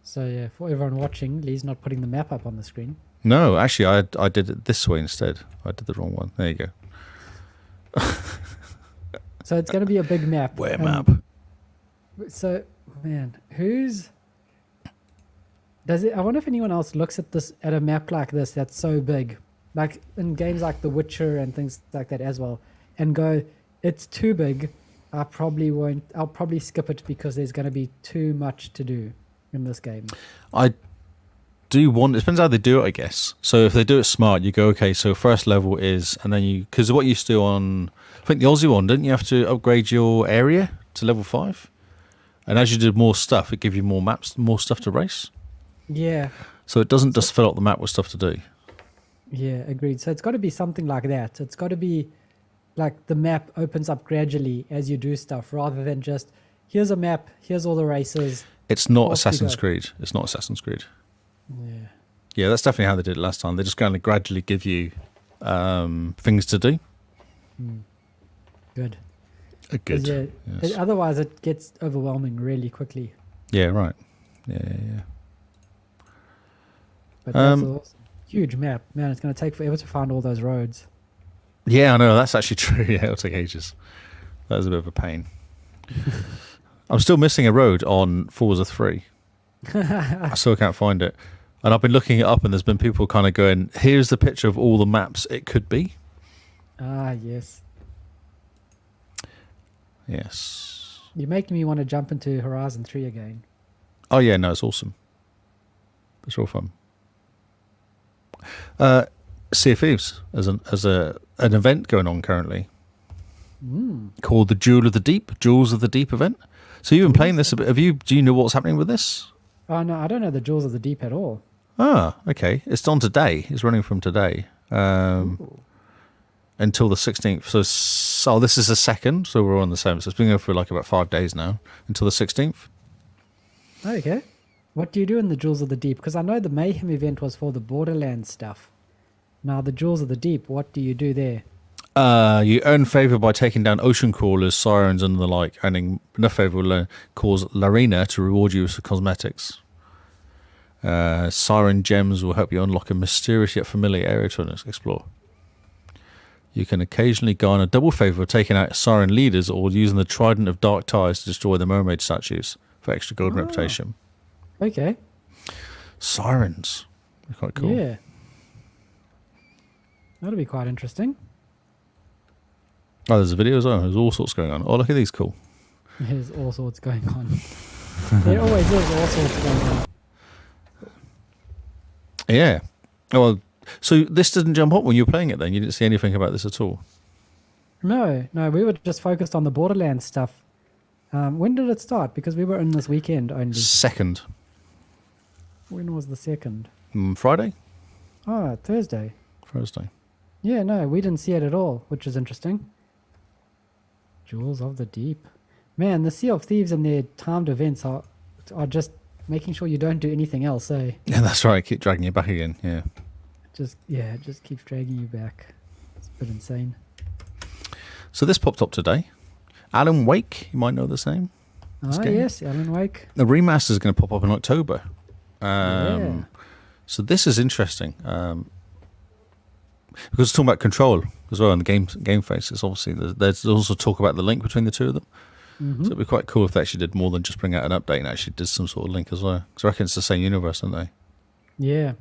Speaker 1: So yeah, for everyone watching, Lee's not putting the map up on the screen.
Speaker 2: No, actually, I did it this way instead. I did the wrong one. There you go.
Speaker 1: So it's going to be a big map.
Speaker 2: Where map?
Speaker 1: So, man, I wonder if anyone else looks at a map like this that's so big, like in games like The Witcher and things like that as well, and go, it's too big. I'll probably skip it because there's going to be too much to do in this game.
Speaker 2: It depends how they do it, I guess. So if they do it smart, you go, okay, so first level is, and then because what you used to do on, I think the Aussie one, didn't you have to upgrade your area to level 5? And as you did more stuff, it gave you more maps, more stuff to race.
Speaker 1: Yeah.
Speaker 2: So it doesn't just fill up the map with stuff to do.
Speaker 1: Yeah, agreed. So it's got to be something like that. It's got to be like the map opens up gradually as you do stuff rather than just, here's a map, here's all the races.
Speaker 2: It's not Assassin's Creed. It's not Assassin's Creed.
Speaker 1: Yeah.
Speaker 2: Yeah, that's definitely how they did it last time. They just kind of gradually give you things to do.
Speaker 1: Good.
Speaker 2: Good.
Speaker 1: Yeah,
Speaker 2: yes.
Speaker 1: Otherwise, it gets overwhelming really quickly.
Speaker 2: Yeah, right. Yeah.
Speaker 1: But that's awesome. Huge map. Man, it's going to take forever to find all those roads.
Speaker 2: Yeah, I know. That's actually true. Yeah, it'll take ages. That is a bit of a pain. I'm still missing a road on Forza 3. I still can't find it. And I've been looking it up and there's been people kind of going, here's the picture of all the maps it could be.
Speaker 1: Ah, yes.
Speaker 2: Yes.
Speaker 1: You're making me want to jump into Horizon 3 again.
Speaker 2: Oh, yeah, no, it's awesome. It's real fun. Sea of Thieves as an event going on currently called the Jewels of the Deep event. So you've been playing this a bit. Do you know what's happening with this?
Speaker 1: Oh, no, I don't know the Jewels of the Deep at all.
Speaker 2: Ah, okay. It's on today. It's running from today until the 16th. So this is the 2nd, so we're on the 7th. So it's been going for like about 5 days now until the 16th.
Speaker 1: Okay. What do you do in the Jewels of the Deep? Because I know the Mayhem event was for the Borderlands stuff. Now, the Jewels of the Deep, what do you do there?
Speaker 2: You earn favour by taking down ocean crawlers, sirens, and the like. Earning enough favour will cause Larina to reward you with cosmetics. Siren gems will help you unlock a mysterious yet familiar area to explore. You can occasionally garner double favour of taking out siren leaders or using the Trident of Dark Ties to destroy the mermaid statues for extra golden reputation.
Speaker 1: Okay.
Speaker 2: Sirens. They're quite cool.
Speaker 1: Yeah. That'll be quite interesting.
Speaker 2: Oh, there's a video as well. There's all sorts going on. Oh, look at these. Cool.
Speaker 1: There's all sorts going on. There always is all sorts going on.
Speaker 2: Yeah. Oh, well, so this didn't jump up when you were playing it then? You didn't see anything about this at all?
Speaker 1: No, we were just focused on the Borderlands stuff. When did it start? Because we were in this weekend only.
Speaker 2: Second.
Speaker 1: When was the second?
Speaker 2: Friday?
Speaker 1: Oh, Thursday.
Speaker 2: Yeah,
Speaker 1: no, we didn't see it at all, which is interesting. Jewels of the Deep. Man, the Sea of Thieves and their timed events are just making sure you don't do anything else, eh?
Speaker 2: Yeah, that's right. Keep dragging you back again, yeah.
Speaker 1: It just keeps dragging you back. It's a bit insane.
Speaker 2: So this popped up today. Alan Wake, you might know this name.
Speaker 1: Yes, Alan Wake.
Speaker 2: The remaster is going to pop up in October.
Speaker 1: Yeah.
Speaker 2: So this is interesting. Because it's talking about control as well in the game face. It's obviously there's also talk about the link between the two of them.
Speaker 1: Mm-hmm.
Speaker 2: So it'd be quite cool if they actually did more than just bring out an update and actually did some sort of link as well. Because I reckon it's the same universe, aren't they?
Speaker 1: Yeah.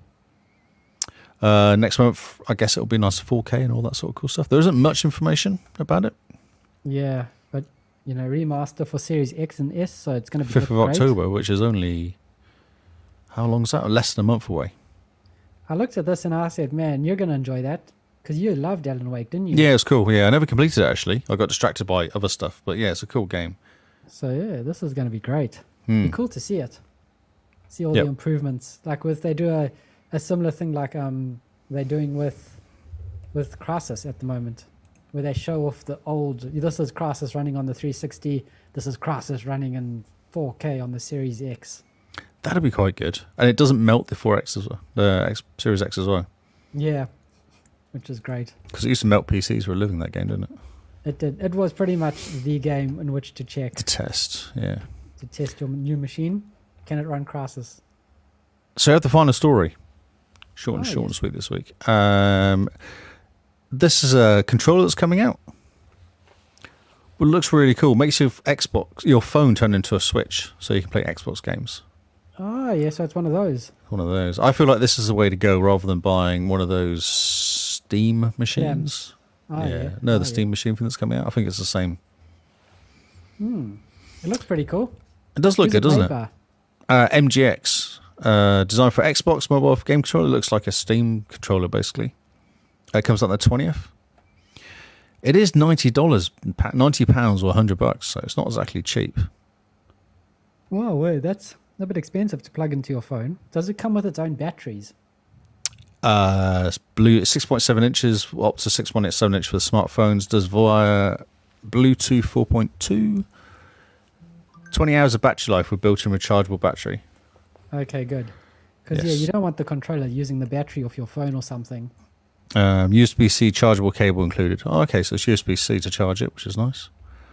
Speaker 2: Next month, I guess it'll be nice 4K and all that sort of cool stuff. There isn't much information about it.
Speaker 1: Yeah, but remaster for Series X and S, so it's going to be
Speaker 2: 5th of October, which is only how long is that? Less than a month away.
Speaker 1: I looked at this and I said, "Man, you're going to enjoy that because you loved Alan Wake, didn't you?"
Speaker 2: Yeah, it's cool. Yeah, I never completed it actually. I got distracted by other stuff, but yeah, it's a cool game.
Speaker 1: So yeah, this is going to be great. Be cool to see it. See all the improvements. Like they do a similar thing like they're doing with Crysis at the moment, where they show off the old. This is Crysis running on the 360. This is Crysis running in 4K on the Series X.
Speaker 2: That'd be quite good, and it doesn't melt the 4X as well, the Series X as well.
Speaker 1: Yeah, which is great.
Speaker 2: Because it used to melt PCs for a living. That game, didn't it?
Speaker 1: It did. It was pretty much the game in which to check.
Speaker 2: To test, yeah.
Speaker 1: To test your new machine. Can it run Crysis?
Speaker 2: So you have the final story. Short and sweet this week. This is a controller that's coming out. Well, it looks really cool. Makes your phone turn into a Switch so you can play Xbox games.
Speaker 1: Oh, yeah, so it's one of those.
Speaker 2: One of those. I feel like this is the way to go rather than buying one of those Steam machines. The Steam machine thing that's coming out. I think it's the same.
Speaker 1: It looks pretty cool.
Speaker 2: It does look good, doesn't it? MGX. Designed for Xbox mobile game controller. It looks like a Steam controller, basically. It comes out on the 20th. It is $90, £90 or $100, so it's not exactly cheap.
Speaker 1: Wow, wait, that's a bit expensive to plug into your phone. Does it come with its own batteries?
Speaker 2: It's 6.7 inches up to 6.87 inch for the smartphones. Does via Bluetooth 4.2. 20 hours of battery life with built-in rechargeable battery.
Speaker 1: Okay, good. Because you don't want the controller using the battery off your phone or something.
Speaker 2: USB-C chargeable cable included. Oh, okay, so it's USB-C to charge it, which is nice.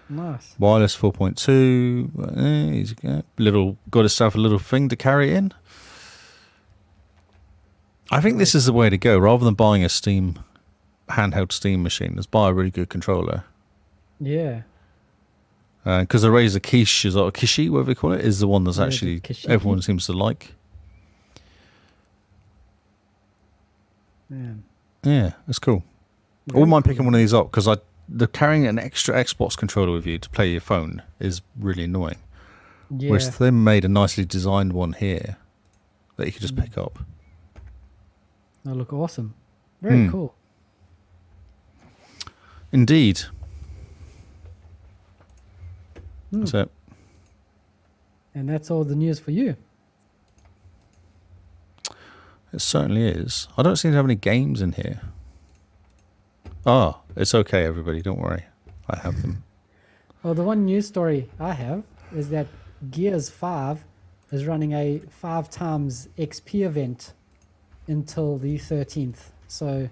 Speaker 1: Nice.
Speaker 2: Wireless 4.2. Easy go. Got itself a little thing to carry in. I think this is the way to go. Rather than buying a handheld Steam machine, let's buy a really good controller.
Speaker 1: Yeah.
Speaker 2: Because the Razer Kishi, whatever they call it, is the one that's actually everyone seems to like. Yeah, it's cool. I wouldn't mind picking one of these up because carrying an extra Xbox controller with you to play your phone is really annoying.
Speaker 1: Yeah.
Speaker 2: Whereas they made a nicely designed one here that you could just pick up.
Speaker 1: They look awesome. Very cool.
Speaker 2: Indeed. That's it.
Speaker 1: And that's all the news for you.
Speaker 2: It certainly is. I don't seem to have any games in here. Oh, it's okay, everybody. Don't worry. I have them.
Speaker 1: Well, the one news story I have is that Gears 5 is running a 5 times XP event until the 13th. So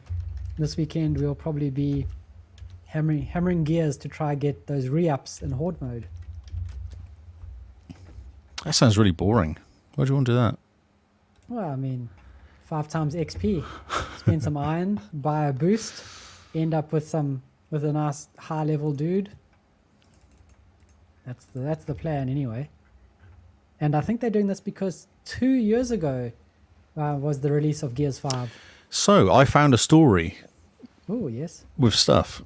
Speaker 1: this weekend we'll probably be hammering Gears to try get those re-ups in Horde mode.
Speaker 2: That sounds really boring. Why do you want to do that?
Speaker 1: Well, I mean, 5 times XP. Spend some iron, buy a boost, end up with a nice high level dude. That's the plan anyway. And I think they're doing this because 2 years ago was the release of Gears 5.
Speaker 2: So I found a story
Speaker 1: Oh yes.
Speaker 2: with stuff.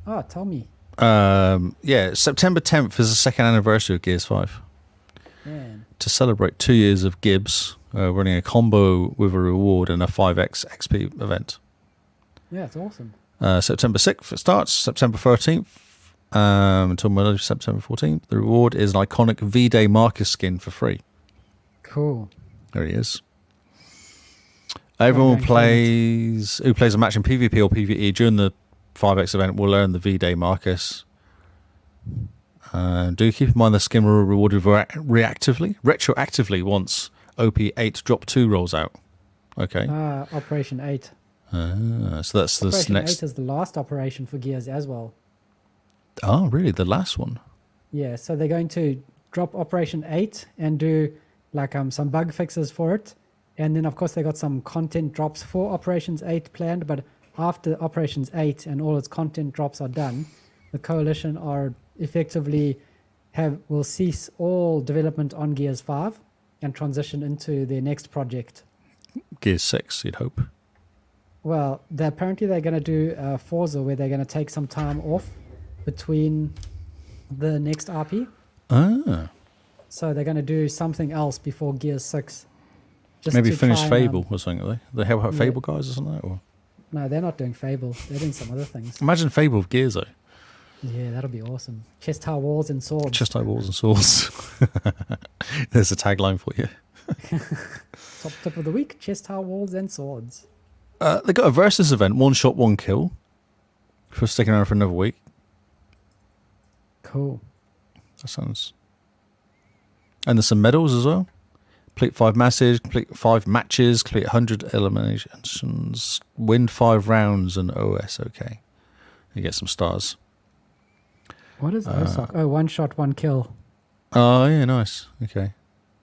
Speaker 1: Oh, tell me.
Speaker 2: Yeah, September 10th is the second anniversary of Gears 5.
Speaker 1: Man.
Speaker 2: To celebrate 2 years of Gibbs running a combo with a reward and a 5x XP event.
Speaker 1: Yeah, it's awesome.
Speaker 2: September 6th it starts, September 13th until Monday, September 14th. The reward is an iconic V-Day Marcus skin for free.
Speaker 1: Cool.
Speaker 2: There he is. Everyone who plays a match in PvP or PvE during the 5x event will earn the V-Day Marcus. Do keep in mind the skin will be rewarded retroactively once OP8 Drop 2 rolls out. Okay.
Speaker 1: Operation 8.
Speaker 2: So that's the
Speaker 1: Operation
Speaker 2: next.
Speaker 1: 8 is the last operation for Gears as well.
Speaker 2: Oh, really? The last one?
Speaker 1: Yeah, so they're going to drop Operation 8 and do like some bug fixes for it. And then, of course, they got some content drops for Operations 8 planned. But after Operations 8 and all its content drops are done, the Coalition are effectively will cease all development on Gears 5 and transition into their next project.
Speaker 2: Gears 6, you'd hope.
Speaker 1: Well, apparently they're going to do Forza, where they're going to take some time off between the next RP. So they're going to do something else before Gears 6. Just
Speaker 2: maybe
Speaker 1: to
Speaker 2: finish
Speaker 1: try and,
Speaker 2: Fable or something, are they? They help out Fable guys or something? Or?
Speaker 1: No, they're not doing Fable. They're doing some other things.
Speaker 2: Imagine Fable with Gears, though.
Speaker 1: Yeah, that'll be awesome. Chest high walls and swords.
Speaker 2: Chest high walls and swords. There's a tagline for you.
Speaker 1: Top tip of the week, chest high walls and swords.
Speaker 2: They got a versus event, 1 shot, 1 kill. For sticking around for another week.
Speaker 1: Cool.
Speaker 2: That sounds... And there's some medals as well. Complete 5 matches, complete 5 matches, complete 100 eliminations, win 5 rounds, and OS okay. You get some stars.
Speaker 1: What is OSOC? Oh, 1 shot, 1 kill.
Speaker 2: Oh, yeah, nice. Okay.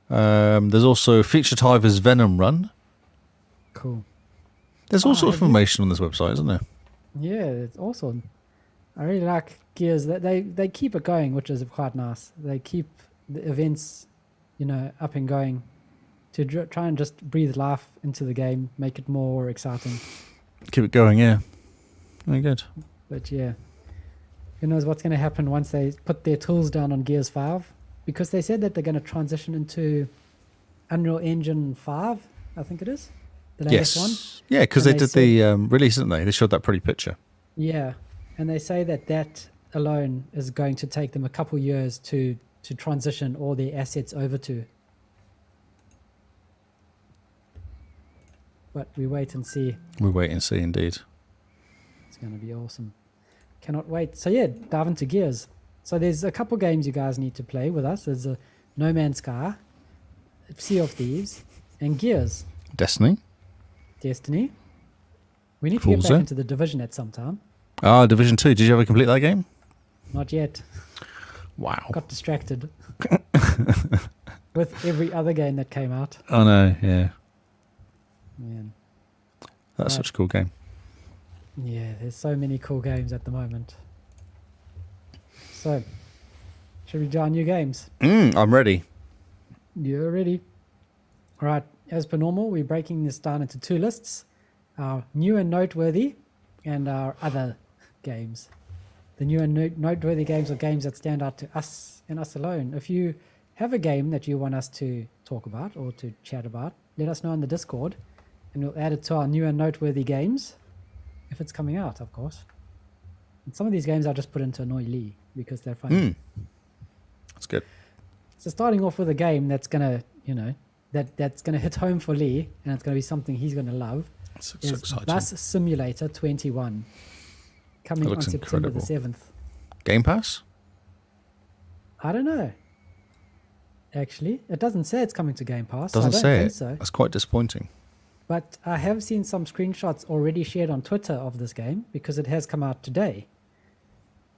Speaker 2: There's also Feature Tiver's Venom Run.
Speaker 1: Cool.
Speaker 2: There's all sorts of information on this website, isn't there?
Speaker 1: Yeah, it's awesome. I really like Gears. They keep it going, which is quite nice. They keep the events, up and going to try and just breathe life into the game, make it more exciting.
Speaker 2: Keep it going, yeah. Very good.
Speaker 1: But yeah, who knows what's going to happen once they put their tools down on Gears 5, because they said that they're going to transition into Unreal Engine 5, I think it is. The latest one.
Speaker 2: Yeah, because they did the release, didn't they? They showed that pretty picture.
Speaker 1: Yeah, and they say that alone is going to take them a couple years to transition all their assets over to. But we wait and see.
Speaker 2: We wait and see, indeed.
Speaker 1: It's going to be awesome. Cannot wait. So yeah, dive into Gears. So there's a couple games you guys need to play with us. There's No Man's Sky, Sea of Thieves, and Gears.
Speaker 2: Destiny.
Speaker 1: We need to get back into the Division at some time.
Speaker 2: Division 2. Did you ever complete that game?
Speaker 1: Not yet.
Speaker 2: Wow.
Speaker 1: Got distracted with every other game that came out.
Speaker 2: Oh no, yeah.
Speaker 1: Man.
Speaker 2: That's such a cool game.
Speaker 1: Yeah, there's so many cool games at the moment. So, should we join new games?
Speaker 2: I'm ready.
Speaker 1: You're ready. All right, as per normal, we're breaking this down into 2 lists. Our new and noteworthy and our other games. The new and noteworthy games are games that stand out to us and us alone. If you have a game that you want us to talk about or to chat about, let us know in the Discord, and we'll add it to our new and noteworthy games, if it's coming out, of course. And some of these games I just put in to annoy Lee because they're funny.
Speaker 2: That's good.
Speaker 1: So starting off with a game that's gonna, that's gonna hit home for Lee, and it's gonna be something he's gonna love.
Speaker 2: That's so
Speaker 1: is
Speaker 2: exciting.
Speaker 1: Bus Simulator 21, coming on September the 7th.
Speaker 2: Game Pass?
Speaker 1: I don't know. Actually, it doesn't say it's coming to Game Pass.
Speaker 2: Doesn't
Speaker 1: so I don't
Speaker 2: say
Speaker 1: think
Speaker 2: it.
Speaker 1: so.
Speaker 2: That's quite disappointing.
Speaker 1: But I have seen some screenshots already shared on Twitter of this game because it has come out today.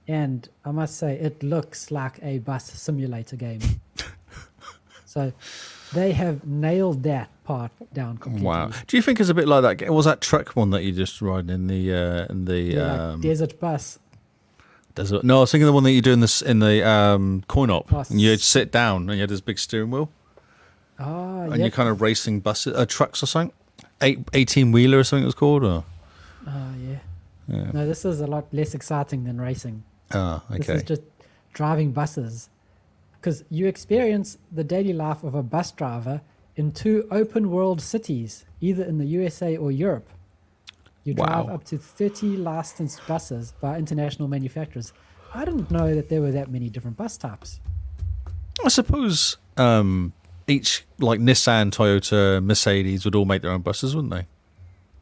Speaker 1: And I must say, it looks like a bus simulator game. So they have nailed that part down completely.
Speaker 2: Wow. Do you think it's a bit like that? Was that truck one that you just ride in the
Speaker 1: Yeah, like desert bus.
Speaker 2: desert? No, I was thinking the one that you do in this in the coin op.
Speaker 1: Oh,
Speaker 2: And you sit down and you had this big steering wheel,
Speaker 1: Oh,
Speaker 2: and
Speaker 1: yeah.
Speaker 2: you're kind of racing buses, trucks or something. 18-wheeler or something it was called, or
Speaker 1: Oh, yeah.
Speaker 2: yeah.
Speaker 1: No, this is a lot less exciting than racing.
Speaker 2: Ah,
Speaker 1: This
Speaker 2: okay.
Speaker 1: is just driving buses. Because you experience the daily life of a bus driver in 2 open world cities, either in the USA or Europe. You drive
Speaker 2: Wow.
Speaker 1: up to 30 licensed buses by international manufacturers. I didn't know that there were that many different bus types.
Speaker 2: I suppose each, like Nissan, Toyota, Mercedes would all make their own buses, wouldn't they?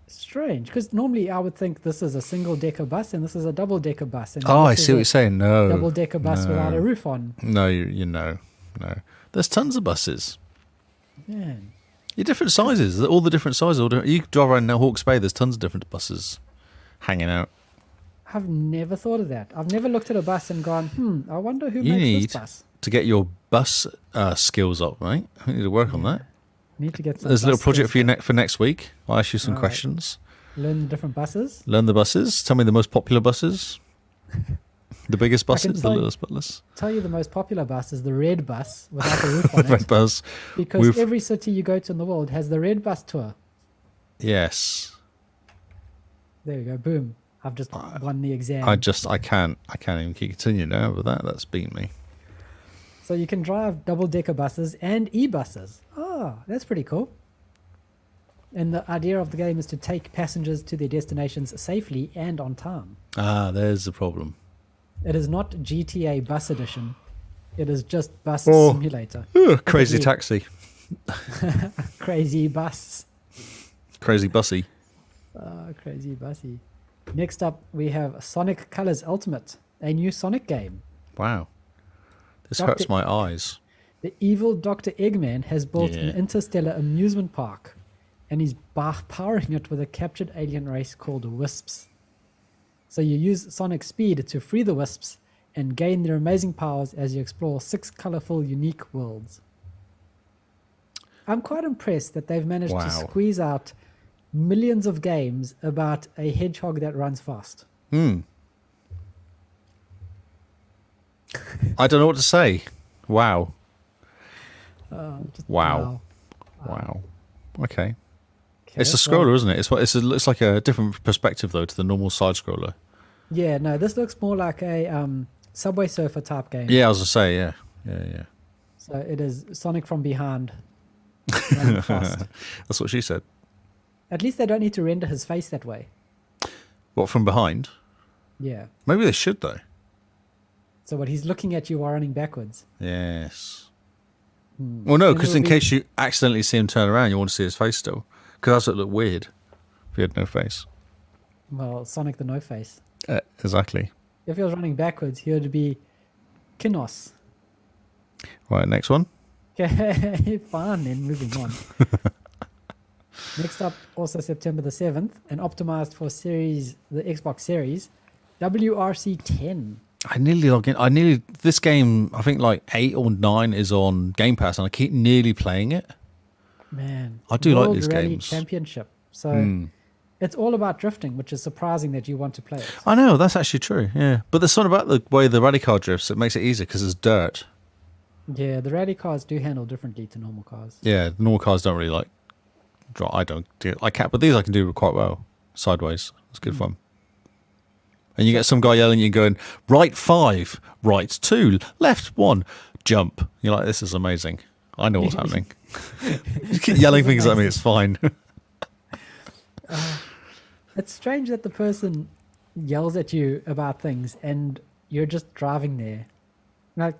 Speaker 1: Strange, because normally I would think this is a single-decker bus and this is a double-decker bus. And
Speaker 2: Oh, I
Speaker 1: this is
Speaker 2: see what
Speaker 1: a
Speaker 2: you're saying. No,
Speaker 1: double-decker bus without a roof on.
Speaker 2: no, you know, no. There's tons of buses.
Speaker 1: Man.
Speaker 2: You're different sizes. All the different sizes. You drive around now Hawke's Bay. There's tons of different buses hanging out.
Speaker 1: I've never thought of that. I've never looked at a bus and gone, I wonder who
Speaker 2: You
Speaker 1: makes
Speaker 2: need
Speaker 1: this bus.
Speaker 2: to get your bus skills up, mate. I need to work on that.
Speaker 1: Need to get some
Speaker 2: There's a little
Speaker 1: bus
Speaker 2: project
Speaker 1: skills
Speaker 2: for you for next week. I'll ask you some
Speaker 1: All right.
Speaker 2: questions.
Speaker 1: Learn the different buses.
Speaker 2: Learn the buses. Tell me the most popular buses. The biggest
Speaker 1: I can
Speaker 2: buses, the
Speaker 1: tell you-
Speaker 2: littlest buses.
Speaker 1: Tell you the most popular bus is the red bus without a roof on
Speaker 2: Red
Speaker 1: it.
Speaker 2: bus.
Speaker 1: Because
Speaker 2: We've-
Speaker 1: every city you go to in the world has the red bus tour.
Speaker 2: Yes.
Speaker 1: There you go. Boom. I've just won the exam.
Speaker 2: I can't even continue now with that. That's beaten me.
Speaker 1: So you can drive double-decker buses and e-buses. Oh, that's pretty cool. And the idea of the game is to take passengers to their destinations safely and on time.
Speaker 2: Ah, there's the problem.
Speaker 1: It is not GTA Bus Edition. It is just Bus
Speaker 2: Oh.
Speaker 1: Simulator.
Speaker 2: Crazy
Speaker 1: Typically-
Speaker 2: taxi.
Speaker 1: Crazy bus.
Speaker 2: Crazy bussy.
Speaker 1: Crazy bussy. Next up, we have Sonic Colors Ultimate, a new Sonic game.
Speaker 2: Wow. This
Speaker 1: Dr.
Speaker 2: hurts my eyes.
Speaker 1: The evil Dr. Eggman has built an
Speaker 2: Yeah.
Speaker 1: interstellar amusement park, and he's powering it with a captured alien race called Wisps. So you use Sonic speed to free the Wisps and gain their amazing powers as you explore 6 colorful, unique worlds. I'm quite impressed that they've managed to
Speaker 2: Wow.
Speaker 1: squeeze out millions of games about a hedgehog that runs fast.
Speaker 2: I don't know what to say. Wow.
Speaker 1: Just
Speaker 2: Wow. Wow. Okay.
Speaker 1: Okay,
Speaker 2: It's a
Speaker 1: well,
Speaker 2: scroller, isn't it? It looks like a different perspective, though, to the normal side scroller.
Speaker 1: Yeah, no, this looks more like a Subway Surfer type game.
Speaker 2: Yeah, I was going to say, yeah. Yeah.
Speaker 1: So it is Sonic from behind. Running fast.
Speaker 2: That's what she said.
Speaker 1: At least they don't need to render his face that way.
Speaker 2: What, from behind?
Speaker 1: Yeah.
Speaker 2: Maybe they should, though.
Speaker 1: So what he's looking at you while running backwards.
Speaker 2: Yes. Well, no,
Speaker 1: Then
Speaker 2: because
Speaker 1: it'll
Speaker 2: in
Speaker 1: be-
Speaker 2: case you accidentally see him turn around, you want to see his face still. Because that would look weird if he had no face.
Speaker 1: Well, Sonic the No Face.
Speaker 2: Exactly.
Speaker 1: If he was running backwards, he would be Kinos.
Speaker 2: Right, next one.
Speaker 1: Okay, fine, then moving on. Next up, also September the 7th, and optimized for the Xbox Series, WRC 10.
Speaker 2: I nearly log in. This game, I think like 8 or 9 is on Game Pass, and I keep nearly playing it.
Speaker 1: Man.
Speaker 2: I do like
Speaker 1: World
Speaker 2: these
Speaker 1: Rally
Speaker 2: games.
Speaker 1: Championship. So it's all about drifting, which is surprising that you want to play it.
Speaker 2: I know, that's actually true, yeah. But there's something about the way the rally car drifts that makes it easier because it's dirt.
Speaker 1: Yeah, the rally cars do handle differently to normal cars.
Speaker 2: Yeah, normal cars don't really like drive. I don't do it. I can't, but these I can do quite well. Sideways. It's good fun. And you get some guy yelling at you going, right 5, right 2, left 1, jump. You're like, this is amazing. I know what's happening. You keep yelling things at me, it's fine.
Speaker 1: It's strange that the person yells at you about things and you're just driving there. Like,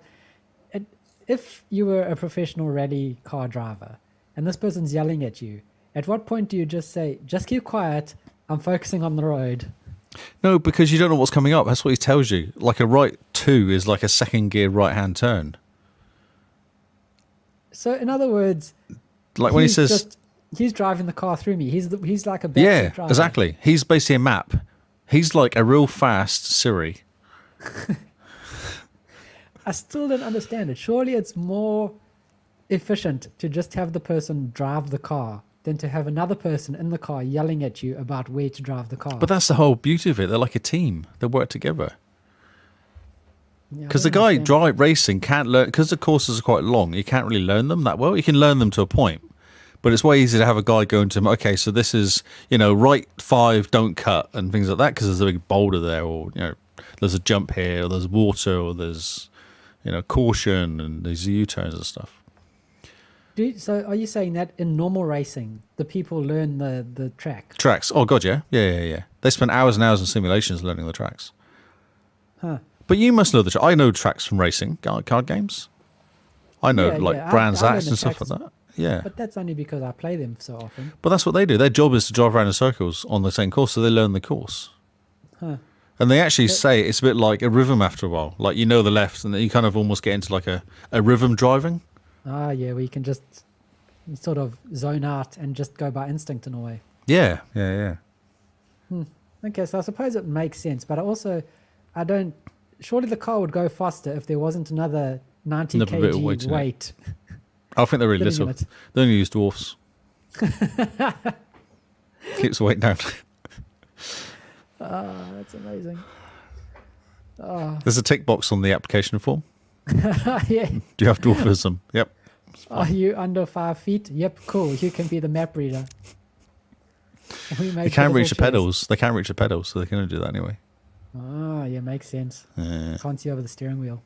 Speaker 1: if you were a professional rally car driver and this person's yelling at you, at what point do you just say, just keep quiet, I'm focusing on the road?
Speaker 2: No, because you don't know what's coming up. That's what he tells you. Like a right 2 is like a second gear right-hand turn.
Speaker 1: So, in other words,
Speaker 2: Like when he says...
Speaker 1: he's driving the car through me. He's like a backseat
Speaker 2: Yeah,
Speaker 1: driver.
Speaker 2: exactly. He's basically a map. He's like a real fast Siri.
Speaker 1: I still don't understand it. Surely it's more efficient to just have the person drive the car than to have another person in the car yelling at you about where to drive the car.
Speaker 2: But that's the whole beauty of it. They're like a team. They work together.
Speaker 1: Yeah, I
Speaker 2: Because the
Speaker 1: don't
Speaker 2: guy
Speaker 1: understand.
Speaker 2: racing can't learn, because the courses are quite long, you can't really learn them that well. You can learn them to a point, but it's way easier to have a guy going to him, okay, so this is, right 5, don't cut, and things like that, because there's a big boulder there, or, there's a jump here, or there's water, or there's, caution, and there's U-turns and stuff.
Speaker 1: So are you saying that in normal racing, the people learn the track?
Speaker 2: Tracks. Oh, God, yeah. Yeah. They spend hours and hours in simulations learning the tracks.
Speaker 1: Huh.
Speaker 2: But you must know I know tracks from racing card games. I know Brands
Speaker 1: I learn
Speaker 2: Acts
Speaker 1: the
Speaker 2: and stuff
Speaker 1: tracks,
Speaker 2: like that. Yeah.
Speaker 1: But that's only because I play them so often.
Speaker 2: But that's what they do. Their job is to drive around in circles on the same course, so they learn the course.
Speaker 1: Huh.
Speaker 2: And they actually say it's a bit like a rhythm after a while. Like, the left, and then you kind of almost get into like a rhythm driving.
Speaker 1: Ah, yeah, where you can just sort of zone out and just go by instinct in a way.
Speaker 2: Yeah.
Speaker 1: Okay, so I suppose it makes sense, but I don't. Surely the car would go faster if there wasn't another 90
Speaker 2: Another bit of
Speaker 1: kg
Speaker 2: weight
Speaker 1: weight.
Speaker 2: in I think they're really
Speaker 1: Living in
Speaker 2: little.
Speaker 1: it.
Speaker 2: They only use dwarfs. Keeps the weight down.
Speaker 1: That's amazing.
Speaker 2: There's a tick box on the application form.
Speaker 1: Yeah.
Speaker 2: Do you have dwarfism? Yep.
Speaker 1: Are you under 5 feet? Yep, cool. You can be the map reader.
Speaker 2: They can't reach the pedals. They can't reach the pedals, so they can only do that anyway.
Speaker 1: Ah, yeah, makes sense.
Speaker 2: Yeah.
Speaker 1: Can't see over the steering wheel.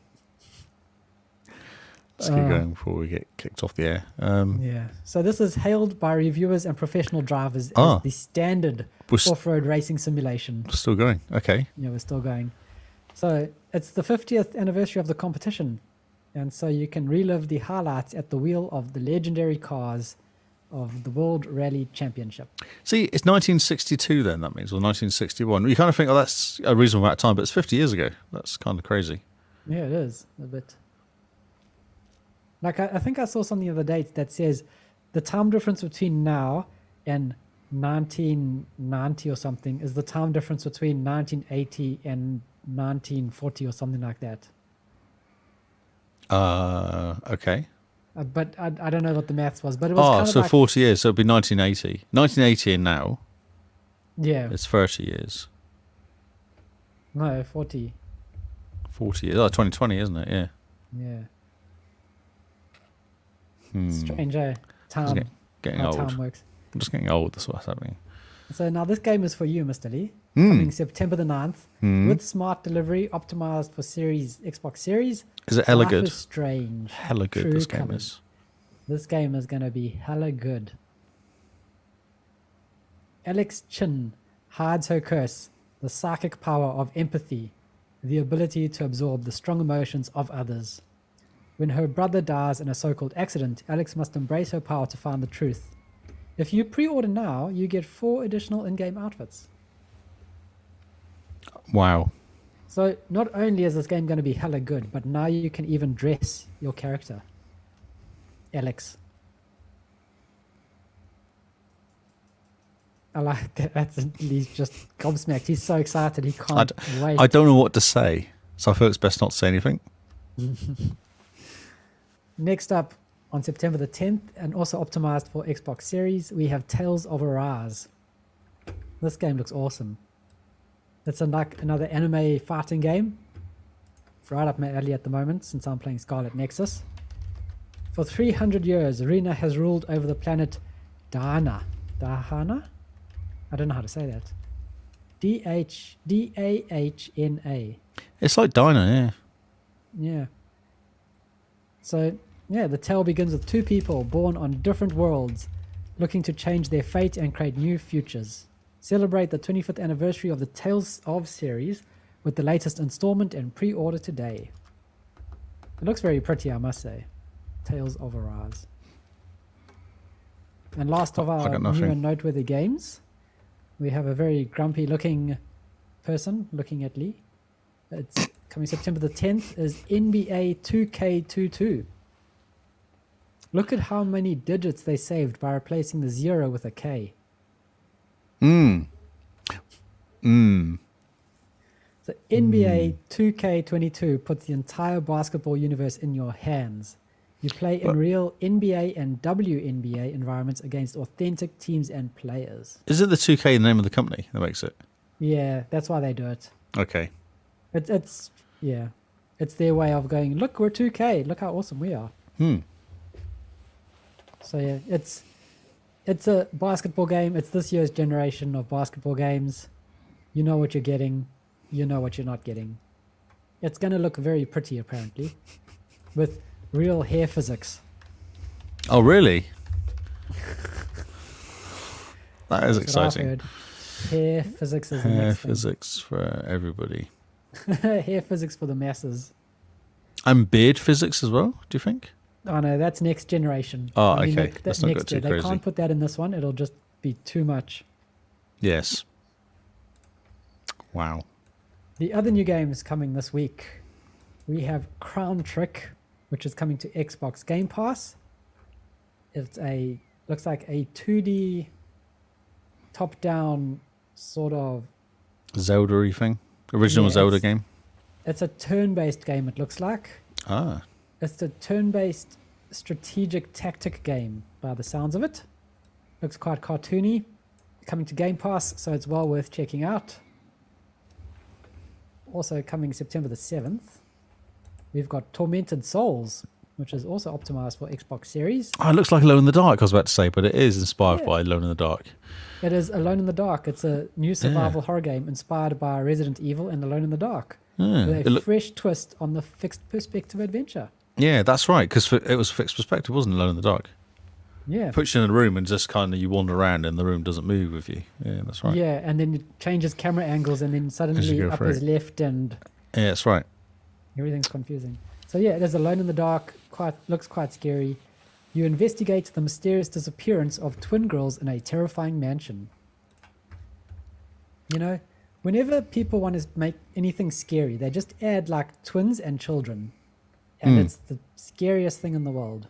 Speaker 2: Let's keep going before we get kicked off the air.
Speaker 1: Yeah. So this is hailed by reviewers and professional drivers
Speaker 2: Ah.
Speaker 1: as the standard
Speaker 2: We're
Speaker 1: off-road racing simulation.
Speaker 2: still going. Okay.
Speaker 1: Yeah, we're still going. So it's the 50th anniversary of the competition. And so you can relive the highlights at the wheel of the legendary cars of the World Rally Championship.
Speaker 2: See, it's 1962 then, that means, or 1961. You kind of think, oh, that's a reasonable amount of time, but it's 50 years ago. That's kind of crazy.
Speaker 1: Yeah, it is a bit. Like, I think I saw something the other day that says the time difference between now and 1990 or something is the time difference between 1980 and 1940 or something like that.
Speaker 2: Okay.
Speaker 1: But I don't know what the maths was, but it was kind of
Speaker 2: so
Speaker 1: like,
Speaker 2: 40 years, so it'd be 1980. 1980 and now,
Speaker 1: yeah,
Speaker 2: it's 30 years.
Speaker 1: no, 40,
Speaker 2: 40 years. Oh, 2020, isn't it? Yeah.
Speaker 1: yeah.
Speaker 2: Hmm.
Speaker 1: Strange, eh?
Speaker 2: Just
Speaker 1: Time,
Speaker 2: getting
Speaker 1: how
Speaker 2: old.
Speaker 1: time works.
Speaker 2: I'm just getting old, that's what's happening.
Speaker 1: So now this game is for you, Mr. Lee. Coming September the 9th with smart delivery, optimized for Xbox Series.
Speaker 2: Is it hella
Speaker 1: Life
Speaker 2: good?
Speaker 1: is Strange.
Speaker 2: Hella good,
Speaker 1: True
Speaker 2: this game
Speaker 1: colours.
Speaker 2: is.
Speaker 1: This game is going to be hella good. Alex Chin hides her curse, the psychic power of empathy, the ability to absorb the strong emotions of others. When her brother dies in a so-called accident, Alex must embrace her power to find the truth. If you pre-order now, you get 4 additional in-game outfits.
Speaker 2: Wow.
Speaker 1: So not only is this game going to be hella good, but now you can even dress your character. Alex. I like that. He's just gobsmacked. He's so excited. He can't wait.
Speaker 2: I don't know what to say, so I feel it's best not to say anything.
Speaker 1: Next up, on September the 10th, and also optimized for Xbox Series, we have Tales of Arise. This game looks awesome. It's like another anime fighting game. It's right up my alley at the moment, since I'm playing Scarlet Nexus. For 300 years, Rena has ruled over the planet Dahana. Dahana? I don't know how to say that. Dahna.
Speaker 2: It's like Dino, yeah.
Speaker 1: Yeah. So, yeah, the tale begins with 2 people born on different worlds, looking to change their fate and create new futures. Celebrate the 25th anniversary of the Tales of series with the latest installment and pre-order today. It looks very pretty, I must say. Tales of Arise. And last of our new and noteworthy games, we have a very grumpy looking person looking at Lee. It's coming September the 10th is NBA 2K22. Look at how many digits they saved by replacing the 0 with a K. So NBA 2K22 puts the entire basketball universe in your hands. You play in real NBA and WNBA environments against authentic teams and players.
Speaker 2: Is it the 2K the name of the company that makes it?
Speaker 1: Yeah, that's why they do it.
Speaker 2: Okay.
Speaker 1: It's yeah, it's their way of going, look, we're 2K. Look how awesome we are. So yeah, it's a basketball game. It's this year's generation of basketball games. You know what you're getting. You know what you're not getting. It's going to look very pretty, apparently, with real hair physics.
Speaker 2: Oh, really? That is
Speaker 1: That's what I've
Speaker 2: exciting.
Speaker 1: heard. Hair physics is the
Speaker 2: Hair
Speaker 1: next thing.
Speaker 2: physics for everybody.
Speaker 1: Hair physics for the masses.
Speaker 2: And beard physics as well, do you think?
Speaker 1: Oh no, that's next generation.
Speaker 2: Oh,
Speaker 1: I mean,
Speaker 2: okay. Let's not go
Speaker 1: next
Speaker 2: too
Speaker 1: year. They
Speaker 2: crazy.
Speaker 1: can't put that in this one. It'll just be too much.
Speaker 2: Yes. Wow.
Speaker 1: The other new games coming this week, we have Crown Trick, which is coming to Xbox Game Pass. It's looks like a 2D top-down sort of...
Speaker 2: Zelda-y thing? Original
Speaker 1: Yeah,
Speaker 2: Zelda game?
Speaker 1: It's a turn-based game, it looks like.
Speaker 2: Ah.
Speaker 1: It's a turn-based strategic tactic game, by the sounds of it. Looks quite cartoony. Coming to Game Pass, so it's well worth checking out. Also coming September the 7th, we've got Tormented Souls, which is also optimized for Xbox Series.
Speaker 2: Oh, it looks like Alone in the Dark, I was about to say, but it is inspired
Speaker 1: Yeah.
Speaker 2: by Alone in the Dark.
Speaker 1: It is Alone in the Dark. It's a new survival horror game inspired by Resident Evil and Alone in the Dark.
Speaker 2: Yeah,
Speaker 1: With a fresh twist on the fixed perspective adventure.
Speaker 2: yeah, that's right, because it was fixed perspective, wasn't it, Alone in the Dark?
Speaker 1: Yeah.
Speaker 2: Puts you in a room and just kind of you wander around and the room doesn't move with you. Yeah, that's right.
Speaker 1: Yeah, and then it changes camera angles and then suddenly
Speaker 2: go
Speaker 1: up
Speaker 2: through.
Speaker 1: is left and
Speaker 2: Yeah, that's right.
Speaker 1: everything's confusing. So yeah, it is Alone in the Dark. Looks quite scary. You investigate the mysterious disappearance of twin girls in a terrifying mansion. You know, whenever people want to make anything scary, they just add like twins and children. And it's the scariest thing in the world.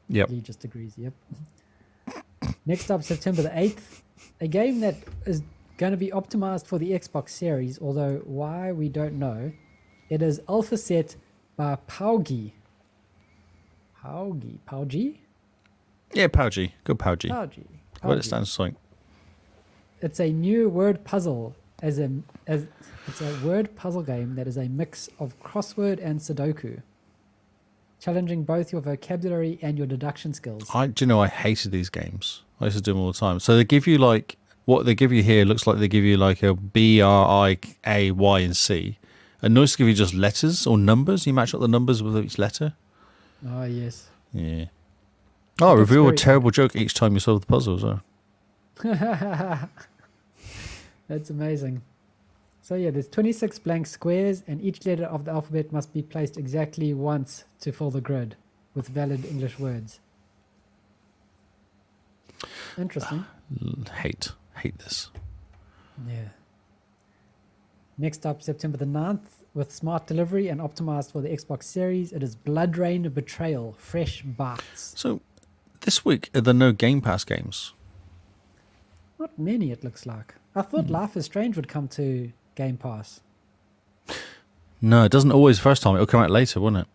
Speaker 2: Yep.
Speaker 1: Lee just agrees, yep. Next up, September the 8th, a game that is going to be optimized for the Xbox Series, although why we don't know. It is Alpha Set by Paugi. Paugi?
Speaker 2: Yeah, Paugi. Good Paugi.
Speaker 1: Paugi.
Speaker 2: What it stands for something.
Speaker 1: It's a new word puzzle it's a word puzzle game that is a mix of crossword and Sudoku, challenging both your vocabulary and your deduction skills.
Speaker 2: Do you know, I hated these games. I used to do them all the time. So they give you like, what they give you here looks like they give you like a B, R, I, A, Y, and C. And notice give you just letters or numbers. You match up the numbers with each letter.
Speaker 1: Oh, yes.
Speaker 2: Yeah. Oh,
Speaker 1: That's
Speaker 2: reveal a
Speaker 1: very
Speaker 2: terrible joke each time you solve the puzzle as well.
Speaker 1: That's amazing. So yeah, there's 26 blank squares and each letter of the alphabet must be placed exactly once to fill the grid with valid English words. Interesting.
Speaker 2: Hate this.
Speaker 1: Yeah. Next up, September the 9th, with smart delivery and optimized for the Xbox Series, it is Blood Rain Betrayal, Fresh Bites.
Speaker 2: So this week, are there no Game Pass games?
Speaker 1: Not many, it looks like. I thought Life is Strange would come to Game Pass.
Speaker 2: No, it doesn't always first time. It'll come out later, won't it?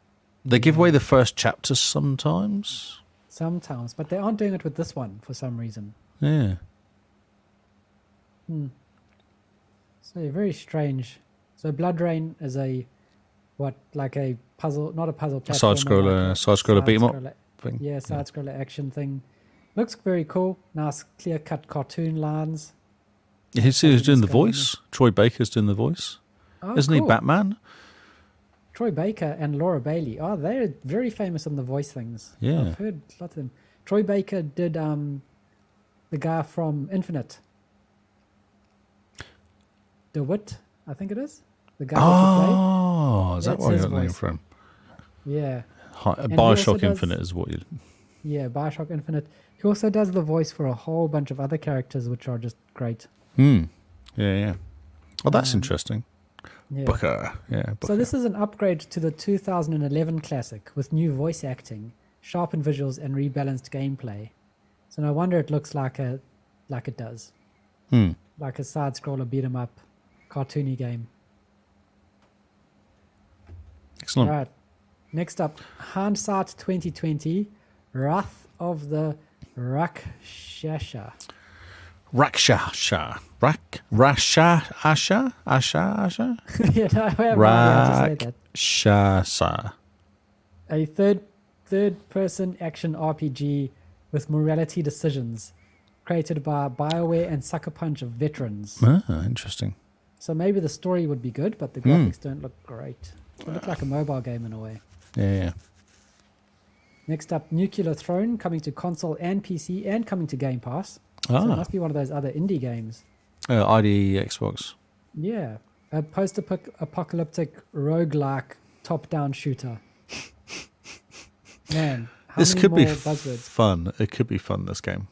Speaker 2: They give away the first chapter sometimes.
Speaker 1: Sometimes, but they aren't doing it with this one for some reason.
Speaker 2: Yeah.
Speaker 1: So yeah, very strange. So Blood Rain is like a puzzle, not a puzzle platform.
Speaker 2: Side-scroller beat 'em up thing.
Speaker 1: Yeah, side-scroller action thing. Looks very cool. Nice clear-cut cartoon lines.
Speaker 2: Who's doing the voice? Troy Baker's doing the voice.
Speaker 1: Oh,
Speaker 2: Isn't he
Speaker 1: cool.
Speaker 2: Batman?
Speaker 1: Troy Baker and Laura Bailey. Oh, they're very famous on the voice things.
Speaker 2: Yeah.
Speaker 1: I've heard lots of them. Troy Baker did the guy from Infinite. DeWitt, I think it is. The guy that
Speaker 2: Oh, is that
Speaker 1: That's
Speaker 2: where you
Speaker 1: his
Speaker 2: got the name
Speaker 1: voice.
Speaker 2: from?
Speaker 1: you played. Yeah. he also
Speaker 2: Bioshock
Speaker 1: does-
Speaker 2: Infinite is what you...
Speaker 1: Yeah, Bioshock Infinite. He also does the voice for a whole bunch of other characters, which are just great.
Speaker 2: Yeah. Oh, that's interesting.
Speaker 1: Yeah.
Speaker 2: Booker. Yeah, Booker.
Speaker 1: So this is an upgrade to the 2011 classic with new voice acting, sharpened visuals, and rebalanced gameplay. So no wonder it looks like it does. Like a side-scroller beat 'em up, cartoony game.
Speaker 2: Excellent.
Speaker 1: Right. Next up, Hindsight 2020, Wrath of the Rakshasa.
Speaker 2: Rakshasha. Asha?
Speaker 1: Yeah, no, I have no idea how to say that.
Speaker 2: Rakshasa.
Speaker 1: A third-person action RPG with morality decisions, created by BioWare and Sucker Punch of veterans.
Speaker 2: Interesting.
Speaker 1: So maybe the story would be good, but the graphics don't look great. They look like a mobile game in a way.
Speaker 2: Yeah.
Speaker 1: Next up, Nuclear Throne, coming to console and PC and coming to Game Pass. So it must be one of those other indie games.
Speaker 2: ID Xbox.
Speaker 1: Yeah. A post-apocalyptic roguelike top-down shooter. Man, how
Speaker 2: This
Speaker 1: many
Speaker 2: could be
Speaker 1: more buzzwords?
Speaker 2: fun. It could be fun, this game.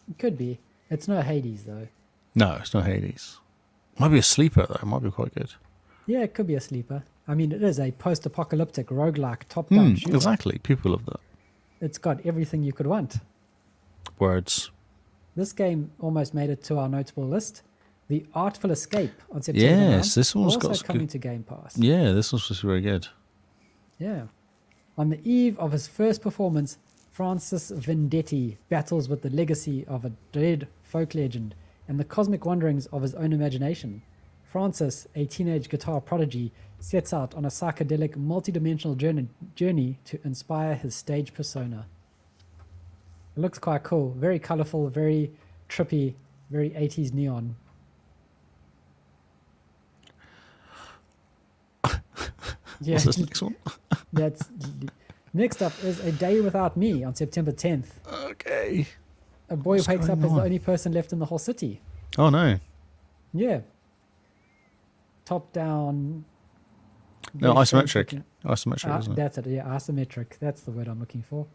Speaker 1: It could be. It's no Hades, though.
Speaker 2: No, it's not Hades. Might be a sleeper, though. It might be quite good.
Speaker 1: Yeah, it could be a sleeper. I mean, it is a post-apocalyptic roguelike top-down shooter.
Speaker 2: Exactly. People love that.
Speaker 1: It's got everything you could want.
Speaker 2: Words.
Speaker 1: This game almost made it to our notable list. The Artful Escape on September 9th.
Speaker 2: Yes, this one's
Speaker 1: also
Speaker 2: got
Speaker 1: coming
Speaker 2: good.
Speaker 1: to Game Pass.
Speaker 2: Yeah, this one's just very good.
Speaker 1: Yeah. On the eve of his first performance, Francis Vendetti battles with the legacy of a dead folk legend and the cosmic wanderings of his own imagination. Francis, a teenage guitar prodigy, sets out on a psychedelic, multi-dimensional journey to inspire his stage persona. It looks quite cool. Very colorful, very trippy, very 80s neon. Yeah,
Speaker 2: What's this next one?
Speaker 1: that's next up is A Day Without Me on September 10th.
Speaker 2: Okay.
Speaker 1: A boy
Speaker 2: What's
Speaker 1: wakes up
Speaker 2: going
Speaker 1: as the
Speaker 2: on?
Speaker 1: only person left in the whole city.
Speaker 2: Oh, no.
Speaker 1: Yeah. Top down.
Speaker 2: No,
Speaker 1: very strange
Speaker 2: isometric.
Speaker 1: looking-
Speaker 2: Isometric, isn't it?
Speaker 1: That's it. Yeah, isometric. That's the word I'm looking for.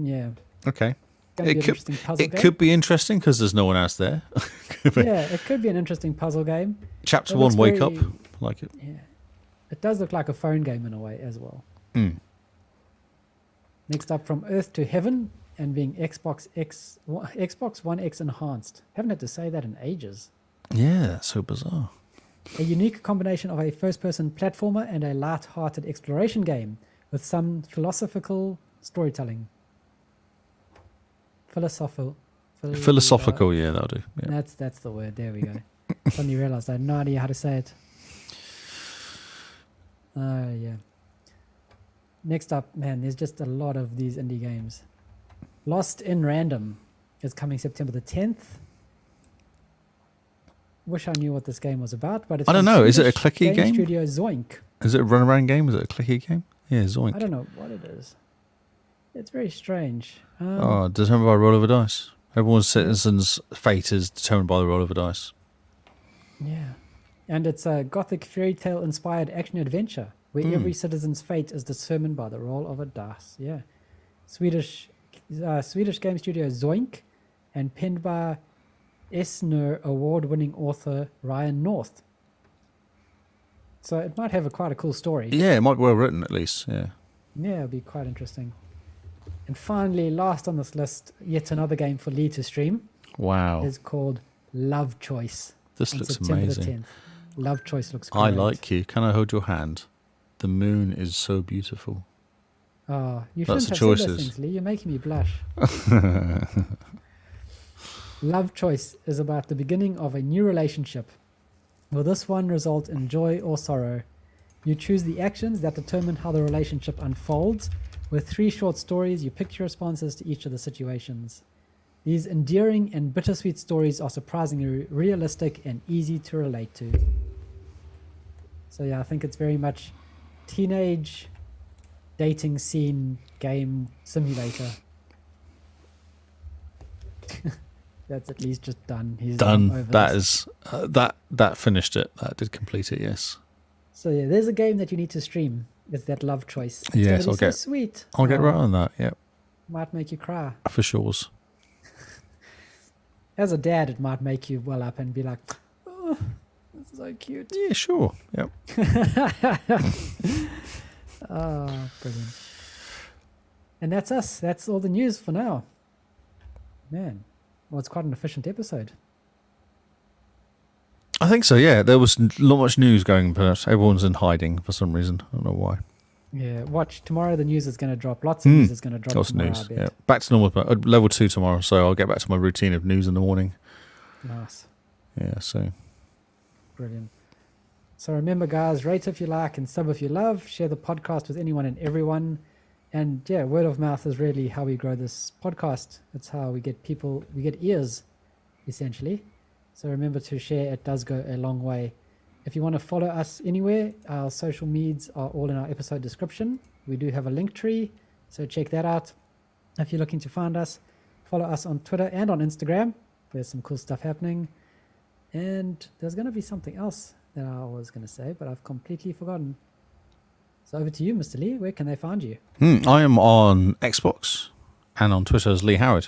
Speaker 1: Yeah.
Speaker 2: Okay.
Speaker 1: Gonna be an
Speaker 2: It
Speaker 1: interesting puzzle
Speaker 2: It
Speaker 1: game.
Speaker 2: could be interesting because there's no one else there.
Speaker 1: Yeah, it could be an interesting puzzle game.
Speaker 2: Chapter
Speaker 1: It
Speaker 2: 1,
Speaker 1: looks
Speaker 2: Wake Up.
Speaker 1: very-
Speaker 2: Like it.
Speaker 1: Yeah. It does look like a phone game in a way as well. Next up, From Earth to Heaven, and being Xbox One X enhanced. Haven't had to say that in ages.
Speaker 2: Yeah, that's so bizarre.
Speaker 1: A unique combination of a first-person platformer and a light-hearted exploration game with some philosophical storytelling.
Speaker 2: Philosophical, yeah, that'll do. Yeah.
Speaker 1: That's the word. There we go. Suddenly realized I had no idea how to say it. Oh, yeah. Next up, man, there's just a lot of these indie games. Lost in Random is coming September the 10th. Wish I knew what this game was about, but it's
Speaker 2: I don't
Speaker 1: from
Speaker 2: know. Is it a
Speaker 1: Swedish
Speaker 2: clicky game?
Speaker 1: Studio Zoink.
Speaker 2: Is it a runaround game? Is it a clicky game? Yeah, Zoink.
Speaker 1: I don't know what it is. It's very strange.
Speaker 2: Determined by a roll of a dice. Everyone's citizen's fate is determined by the roll of a dice.
Speaker 1: Yeah. And it's a gothic fairy tale inspired action adventure where every citizen's fate is determined by the roll of a dice. Yeah. Swedish game studio Zoink and penned by Eisner award-winning author Ryan North. So it might have quite a cool story.
Speaker 2: Yeah, it might be well written at least. Yeah.
Speaker 1: Yeah, it'll be quite interesting. And finally, last on this list, yet another game for Lee to stream
Speaker 2: Wow.
Speaker 1: is called Love Choice.
Speaker 2: This
Speaker 1: on
Speaker 2: looks
Speaker 1: September the
Speaker 2: amazing.
Speaker 1: 10th. Love Choice looks great.
Speaker 2: I like you. Can I hold your hand? The moon is so beautiful.
Speaker 1: Oh, you
Speaker 2: That's
Speaker 1: shouldn't
Speaker 2: the
Speaker 1: have said those
Speaker 2: choices.
Speaker 1: things, Lee. You're making me blush. Love Choice is about the beginning of a new relationship. Will this one result in joy or sorrow? You choose the actions that determine how the relationship unfolds. With 3 short stories, you pick your responses to each of the situations. These endearing and bittersweet stories are surprisingly realistic and easy to relate to. So yeah, I think it's very much teenage dating scene game simulator. That's at least just done. He's
Speaker 2: Done.
Speaker 1: over
Speaker 2: That
Speaker 1: this.
Speaker 2: is that finished it. That did complete it. Yes.
Speaker 1: So yeah, there's a game that you need to stream. It's that Love Choice. It's
Speaker 2: Yes,
Speaker 1: gonna be
Speaker 2: I'll
Speaker 1: so sweet.
Speaker 2: I'll get
Speaker 1: Oh,
Speaker 2: right on that. Yep.
Speaker 1: Might make you cry.
Speaker 2: For sure.
Speaker 1: As a dad, it might make you well up and be like, "Oh, this is so cute."
Speaker 2: Yeah, sure. Yep.
Speaker 1: Oh, brilliant. And that's us. That's all the news for now. Man, well, it's quite an efficient episode.
Speaker 2: I think so. Yeah, there was not much news going, but everyone's in hiding for some reason. I don't know why.
Speaker 1: Yeah, watch tomorrow. The news is going to drop. Lots of news is going to drop
Speaker 2: Lots of
Speaker 1: tomorrow.
Speaker 2: news.
Speaker 1: I bet.
Speaker 2: Yeah, back to normal. Level 2 tomorrow, so I'll get back to my routine of news in the morning.
Speaker 1: Nice,
Speaker 2: Yeah, so
Speaker 1: brilliant. So remember, guys, rate if you like and sub if you love. Share the podcast with anyone and everyone. And yeah, word of mouth is really how we grow this podcast. It's how we get people, we get ears, essentially. So remember to share. It does go a long way. If you want to follow us anywhere, our social medias are all in our episode description. We do have a link tree, so check that out. If you're looking to find us, follow us on Twitter and on Instagram. There's some cool stuff happening. And there's going to be something else that I was going to say, but I've completely forgotten. So over to you, Mr. Lee. Where can they find you?
Speaker 2: I am on Xbox and on Twitter as Lee Howard.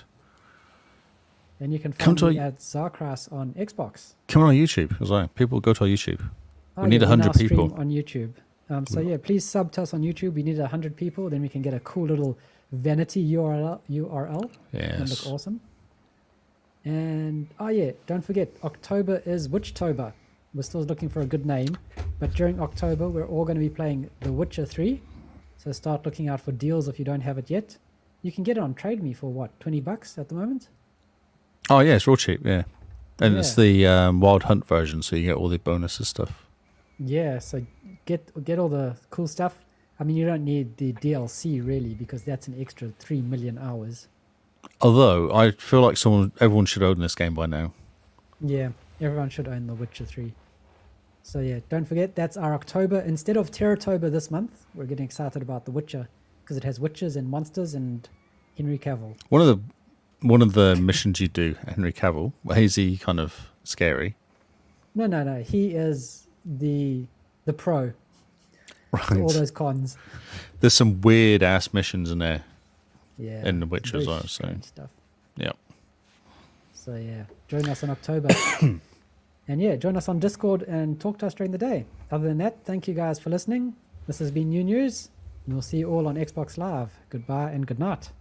Speaker 1: And you can find me at Zarkras on Xbox.
Speaker 2: Come on YouTube as well. People go to our YouTube. We need
Speaker 1: yeah,
Speaker 2: 100 people.
Speaker 1: Stream on YouTube. So yeah, please sub to us on YouTube. We need 100 people. Then we can get a cool little vanity URL.
Speaker 2: Yes.
Speaker 1: That look awesome. And oh yeah, don't forget, October is Witchtober. We're still looking for a good name, but during October we're all going to be playing The Witcher 3. So start looking out for deals if you don't have it yet. You can get it on Trade Me for what, $20 at the moment?
Speaker 2: Oh yeah, it's real cheap. Yeah, and
Speaker 1: Yeah.
Speaker 2: it's the Wild Hunt version, so you get all the bonuses stuff.
Speaker 1: Yeah, so get all the cool stuff. I mean, you don't need the DLC really, because that's an extra 3 million hours.
Speaker 2: Although I feel like everyone should own this game by now.
Speaker 1: Yeah, everyone should own The Witcher 3. So yeah, don't forget, that's our October. Instead of Terrortober this month, we're getting excited about The Witcher, because it has witches and monsters and Henry Cavill.
Speaker 2: One of the missions you do, Henry Cavill, is he kind of scary?
Speaker 1: No. He is the pro.
Speaker 2: Right.
Speaker 1: All those cons.
Speaker 2: There's some weird ass missions in there.
Speaker 1: Yeah.
Speaker 2: In The Witcher as
Speaker 1: very
Speaker 2: well. So
Speaker 1: strange stuff.
Speaker 2: yeah.
Speaker 1: So yeah, join us in October. And yeah, join us on Discord and talk to us during the day. Other than that, thank you guys for listening. This has been New News, and we'll see you all on Xbox Live. Goodbye and good night.